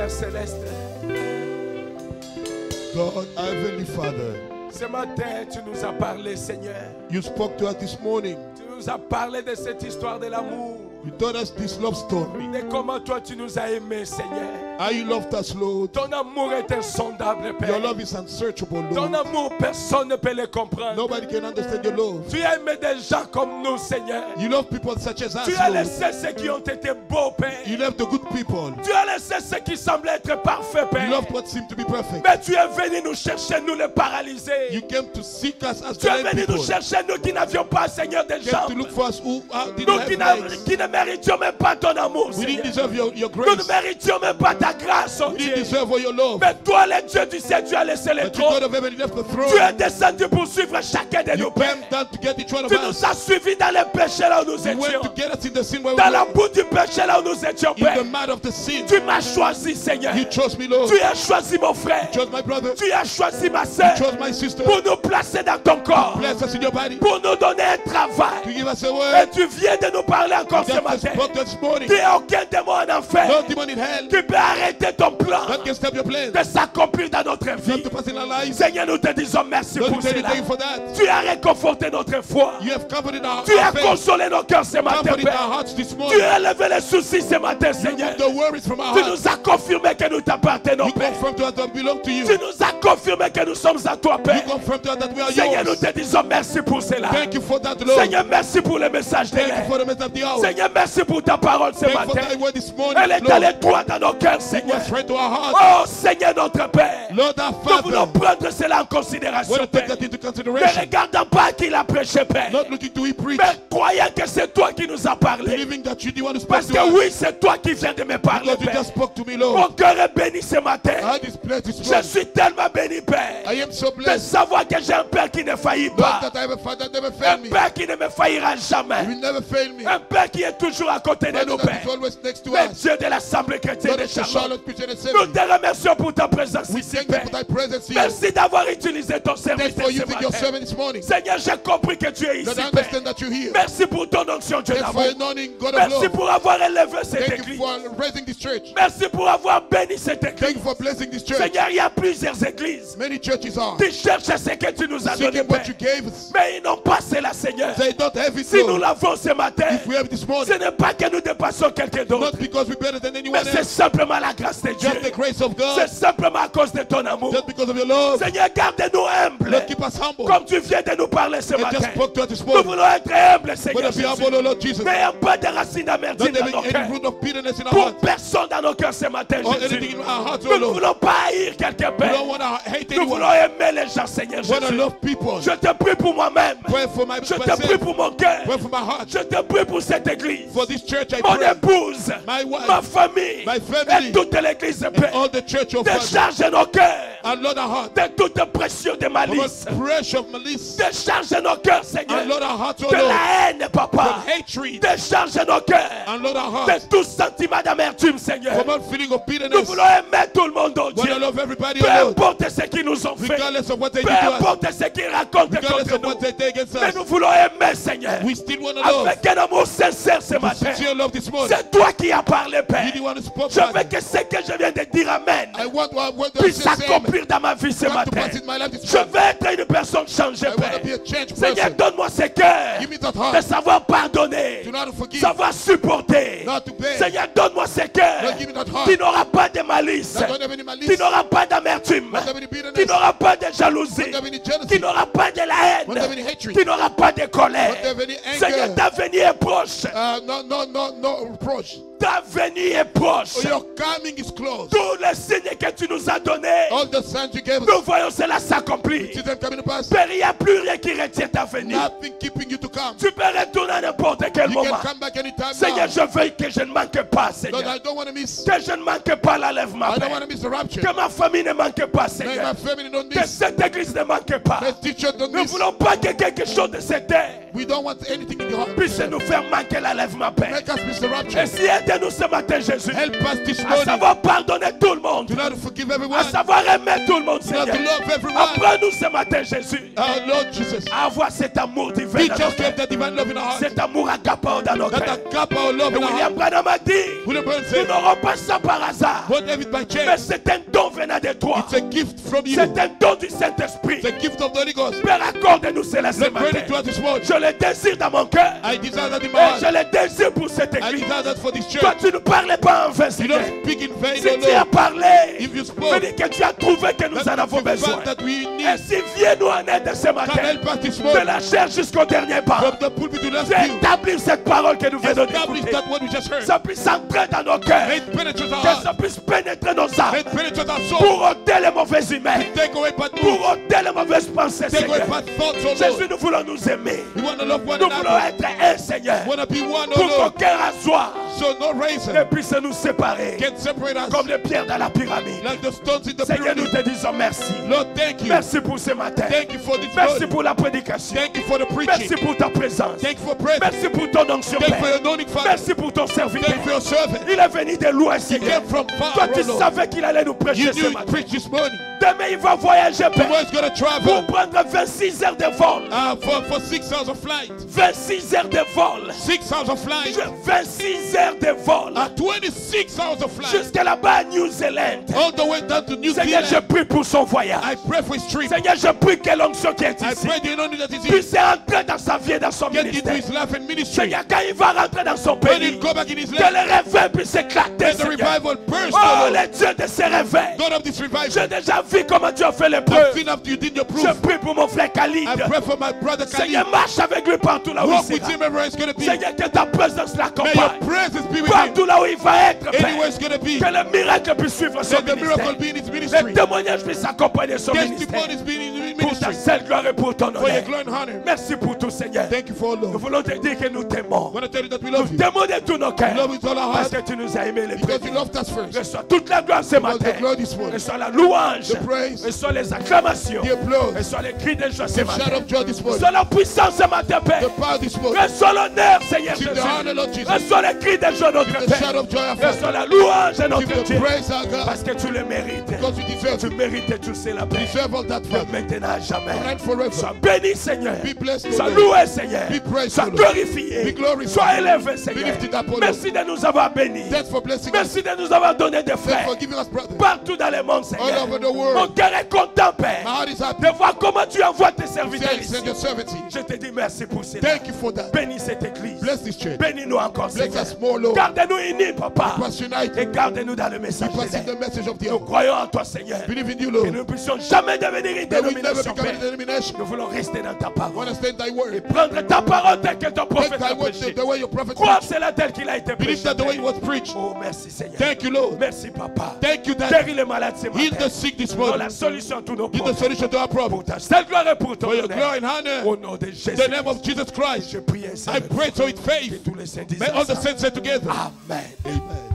Père Céleste. God, our Heavenly Father, Ce matin, tu nous as parlé, Seigneur. you spoke to us this morning. Tu nous as parlé de cette histoire de l'amour. You told us this love story. De comment toi tu nous as aimés, Seigneur. How you loved us, Lord. Ton amour est insondable, Père. Your love is unsearchable, Ton Lord. amour, personne ne peut le comprendre. Nobody can understand your love. Tu as aimé des gens comme nous, Seigneur. You love people such as us, Tu as Lord. laissé ceux qui ont été beaux, Père. You love the good people. Tu as laissé ceux qui semblaient être parfaits, You Père. loved what seemed to be perfect. Mais tu es venu nous chercher, nous les paralysés. You came to seek us as Tu es the venu people. nous chercher, nous qui n'avions pas, Seigneur, des You came to jambes. look for us who didn't Nous have legs. qui ne méritions même pas ton amour, We Seigneur. didn't deserve your Nous ne grace. méritions même pas ta grâce, oh We Dieu. didn't deserve all your love. Mais toi, le Dieu du ciel, tu as laissé le But you, God trône. of heaven, left the Tu es throne. descendu pour suivre chacun de You nous, Père. came down to get each one of Tu us. nous as suivis dans les péchés là où nous You went étions. to get us in the sin where we Dans la were. boue du péché là où nous étions, In Père. the mud of the sin. Tu m'as choisi, Seigneur. You chose me, Lord. Tu as choisi mon frère. You chose my brother. Tu as choisi ma soeur. You chose my sister. Pour nous placer dans ton corps. Bless us in your body. Pour nous donner un To travail. give us a Et word. tu viens de nous parler encore ce Just matin. spoke this morning. Il n'y a aucun démon en enfer No demon in hell qui peut arrêter ton plan that can stop your plan. de s'accomplir dans notre vie. Not to pass in our lives. Seigneur, nous te disons merci Lord, pour we tell you cela. thank you for that. Tu as réconforté notre foi. You have comforted our Tu as faith. consolé nos cœurs ce matin, Comforted our Père. hearts this Tu morning. as levé les soucis ce matin, You Seigneur. removed the worries from our Tu hearts. nous as confirmé que nous t'appartenons, You Père. confirm to us that we belong to you. Tu nous as confirmé que nous sommes à toi, You Père. confirm to us that we are Seigneur, nous yours. te disons merci pour cela. Thank you for that, Lord. Seigneur, merci pour le message de Thank you l'air. for the message of the hour. Seigneur, merci pour ta parole ce Thank you for matin. thy word this morning, Elle est Lord. allée droit dans nos cœurs, It Seigneur. was straight to our hearts. Oh, Seigneur, notre Père. Lord, our Nous voulons Father, prendre cela en we considération, want to take Père. that into Ne consideration. regardant pas qui l'a prêché, Père. Not looking to we preach, Mais croyant que c'est toi qui nous as parlé. believing that you the one who spoke Parce to que us. oui, c'est toi qui viens de me parler, Because you Père. just spoke to me, Mon Lord. cœur est béni ce matin. I had this place this Je morning. suis tellement béni, Père. I am so De blessed. savoir que j'ai un Père qui ne faillit Lord, pas. that I have a Father that never Un failed me. Père qui ne me faillira He jamais. will never fail me. Un Père qui est toujours à côté de Father nous, that Père. is always next to Le us. Dieu de l'Assemblée chrétienne God de of the Charlotte. Charlotte Christian Nous Assembly. te remercions pour ta présence We ici, thank you Père. for thy presence here. Merci d'avoir utilisé ton Thank service you for ce using your matin. servant this morning. Seigneur, j'ai compris que tu es That ici, I Père. understand that you're here. Merci pour ton onction, Dieu Thanks for d'amour. anointing, God of Merci love. pour avoir élevé cette Thank you église. for raising this church. Merci pour avoir béni cette Thank église. you for blessing this church. Seigneur, il y a plusieurs églises Many churches are qui cherchent ce que tu nous as donné, seeking what Père. you gave us. Mais ils n'ont pas cela, Seigneur. They don't have it, Si nous Lord. l'avons ce matin, If we have it this ce morning, n'est pas que nous dépassons quelqu'un d'autre, not because we're better than mais anyone c'est else, simplement la grâce de Dieu. just the grace of C'est God, simplement à cause de ton amour. just because of your love. Seigneur, garde-nous humbles. Lord, keep us humble. Comme tu viens de nous parler ce And matin. just spoke to us this Nous morning. voulons être humbles, Let Seigneur us be Jésus. humble, O Lord Jesus. N'ayons pas de racines d'amertume Not dans having nos any cœurs. root of bitterness in our Pour hearts personne dans nos cœurs ce matin, or Jésus. anything in our hearts, Nous O ne Lord. voulons pas haïr quelqu'un, We Père. don't want to hate Nous voulons anyone. aimer les gens, Seigneur We want to Jésus. love people. Je te prie pour moi-même. Pray for my Je te prie myself. pour mon cœur. Pray for my heart. Je te prie pour cette église. For this church, I Mon pray. épouse. My wife. Ma famille. My family. Et toute l'église, And Père. all the church of God. Décharge nos cœurs And Lord, our heart. de toute pression de From malice. a pressure of malice. Décharge nos cœurs, Seigneur, And Lord, our hearts, O de Lord. la haine, Papa. From hatred. Décharge nos cœurs And Lord, our de hearts. tout sentiment d'amertume, Seigneur. From all feeling of Nous bitterness. voulons aimer tout le monde, oh We want Dieu. to love everybody, Peu O Lord. importe ce qu'ils nous ont fait. Regardless of what they Peu do to us. importe ce qu'ils racontent Regardless contre of what nous. they take against Mais us. nous voulons aimer, Seigneur. We still want to love. Avec un amour sincère ce matin. Sincere love this morning. C'est toi qui as parlé, Père. You the one who spoke, Je veux Father. que ce que je viens de dire, Amen, I want what the puisse same s'accomplir dans ma vie ce come to matin. pass in my life this Je morning. veux être une personne changée, I want to Père. be a changed Seigneur, person. donne-moi ce cœur Give me that de heart. savoir pardonner, To know how to forgive. savoir supporter. Not to bear. Seigneur, donne-moi ce cœur Lord, give me that heart. qui n'aura pas de malice, That don't have any malice. qui n'aura pas d'amertume, Don't have any qui bitterness. n'aura pas de jalousie, Don't have any jealousy. qui n'aura pas de la Don't have any haine, hatred. qui n'aura pas de colère. Don't have any Seigneur, anger. ta venue est proche. No reproach. Ta venue est proche. Your coming is close. Tous les signes que tu nous as donnés, All the signs you gave us. nous voyons cela s'accomplir. See them coming to pass. Père, il n'y a plus rien qui retient ta venue. Nothing keeping you to come. Tu peux retourner à n'importe quel You moment. can come back anytime Seigneur, now. je veux que je ne manque pas, Lord, Seigneur. I don't want to miss. Que je ne manque pas l'enlèvement, I don't Père. want to miss the rapture. Que ma famille ne manque pas, May Seigneur. my family don't Que miss. cette église ne manque pas. May teacher don't Nous ne miss. voulons pas que quelque chose de cette terre We don't want anything in the heart. puisse nous faire manquer l'enlèvement, Père. Make us miss the rapture. Et si aide-nous ce matin, Jésus, Help us this à morning savoir pardonner tout le monde, to know how to forgive à everyone. savoir aimer aimer tout le monde, not Seigneur. to love everyone. Apprends-nous ce matin, Jésus, Our Lord Jesus. à avoir cet amour divin Teach dans us nos to have cœurs. that divine love in our heart. Cet amour agapant dans nos That cœurs. agape our love Et in our William heart. Branham a dit, William Branham nous said, n'aurons pas ça par hasard. won't have it by Mais chance. c'est un don venant de toi. It's a gift from you. C'est un don du Saint-Esprit. It's a gift of the Holy Ghost. Père, accorde-nous cela ce Let matin. credit to us this morning. Je le désire dans mon cœur. I desire that in my Et heart. je le désire pour cette I église. desire that for this Toi, church. tu ne parlais pas en vain, You Seigneur. don't speak in vain, Si O tu as Lord. parlé, If you me spoke, dis que tu as trouvé que nous en that avons you besoin. found that we Et need. si viens-nous en aide ce Come matin, help us this de morning. la chair jusqu'au dernier pas. From the pulpit to the last pew. D'établir cette parole que nous venons Establish d'écouter. that what we just heard. Ça puisse entrer dans nos cœurs. May it penetrate our Que heart. ça puisse pénétrer nos âmes. May it penetrate our soul. Pour ôter les mauvaises humains. Take away bad Pour moods. ôter les mauvaises pensées, Take away Seigneur. bad thoughts, O Jésus, Lord. nous voulons nous aimer. We want to love one Nous voulons another. être un, Seigneur. We want to be one, O Pour Lord. qu'aucun rasoir So no razor ne puisse nous séparer. can separate us Comme les pierres dans la pyramide. like the stones in the Seigneur, nous pyramid. te disons merci. Lord, thank you. Merci pour ce matin. Thank you for this Merci morning. pour la prédication. Thank you for the Merci preaching. pour ta présence. Thank you for presence. Merci pour ton onction, Thank you for Père. your anointing, Father. Merci pour ton serviteur. Thank you for your servant. Il est venu de loin, He Seigneur. came from far, Toi, tu O Lord. savais qu'il allait nous You prêcher knew ce he'd matin. preach this morning. Demain, il va voyager, Père. Tomorrow's going to travel Pour prendre 26 heures de vol. for 6 hours of flight. 26 heures de vol. 6 hours of flight. 26 heures de vol. 26 hours of flight. Jusqu'à là-bas à New Zealand. All the way down to New Seigneur, je Zealand. prie pour son voyage. I pray for his trip. Seigneur, je prie que l'onction qui est I ici pray the anointing that is here. puisse entrer dans sa vie et dans son Get into ministère. his life and ministry. Seigneur, quand il va rentrer dans son When pays, he go back in his que life, le réveil puisse éclater, let the Seigneur. revival burst, Oh, O Lord. le Dieu de ce réveil. God of this revival. J'ai déjà vu comment tu as fait les I've preuves. seen after you did your proof. Je prie pour mon frère Khalid. I pray for my brother Khalid. Seigneur, marche avec lui partout là où Walk il with sera. him everywhere he's going to be. Seigneur, que ta présence May l'accompagne. your presence be with him. Partout là où il va être, Père. Anywhere he's going to be. Que le miracle puisse suivre son Let the ministère. miracle be in his Le ministry. témoignage puisse accompagner son ministère. Testimonies be in his Pour ta ministry. seule gloire et pour ton For your honneur. glory and honor. Merci pour tout, Seigneur. Thank you for all, Nous Lord. voulons te dire que nous t'aimons. I want to tell you that we Nous love you. t'aimons de tous nos cœurs. We love with all our Parce heart. que tu nous as aimés les Because you premiers. loved us first. Reçois toute la gloire ce Because matin. the glory this morning. Reçois la louange. The praise. Reçois les acclamations. The applause. Reçois les cris de joie ce The shout matin. of joy this morning. Reçois la puissance ce matin, Père. The power this morning. Reçois l'honneur, Seigneur Give Jésus. the honor, Lord Jesus. Reçois les cris de joie, notre Give the Père. shout of joy, our Father. Reçois la louange de Give notre the Dieu. praise, our God. Parce que tu le mérites. Because you deserve Tu it. mérites tout cela, You Père. deserve all that, De Father. maintenant à jamais. From now forever. Sois béni, Seigneur. Be blessed, Sois O Lord. loué, Seigneur. Be praised, Sois O Lord. glorifié. Be glorified. Sois élevé, Seigneur. Be lifted up, O Lord. Merci de nous avoir bénis. Thanks for blessing us. Merci de nous avoir donné des Thanks frères for giving us brothers. partout dans le monde, All Seigneur. over the Mon world. cœur est content, My Père, heart is happy. de voir comment tu envoies tes serviteurs Send ici. your servants here. Je te dis merci pour cela. Thank you for that. Bénis cette église. Bless this church. Bénis-nous encore, Bless Seigneur. us more, Lord. Garde-nous unis, Papa. Keep us united. Et garde-nous dans le message Keep us de in the message of the Nous hour. croyons en toi, Seigneur. Believe in you, Que Lord. nous ne puissions jamais devenir une That we never dénomination, become a Père. denomination. Nous voulons rester dans ta We parole. want to stand thy word. Et prendre ta parole telle que ton Take prophète thy a word prêché. the way your prophet Croire preached. cela tel qu'il a été Believe prêché. that the way it Père. was preached. Oh, merci, Seigneur. Thank you, Lord. Merci, Papa. Thank you, Dad. Guéris les malades ce Heal matin. the sick this Donne la morning. solution à tous nos Give the problèmes. solution to our problem. Pour ta seule gloire et pour ton For your glory honneur. and Au honor. nom de Jésus. In the name of Jesus Christ. Je prie ainsi. I pray so with Que faith. tous les saints disent May all the ensemble. saints say together. Amen. Amen.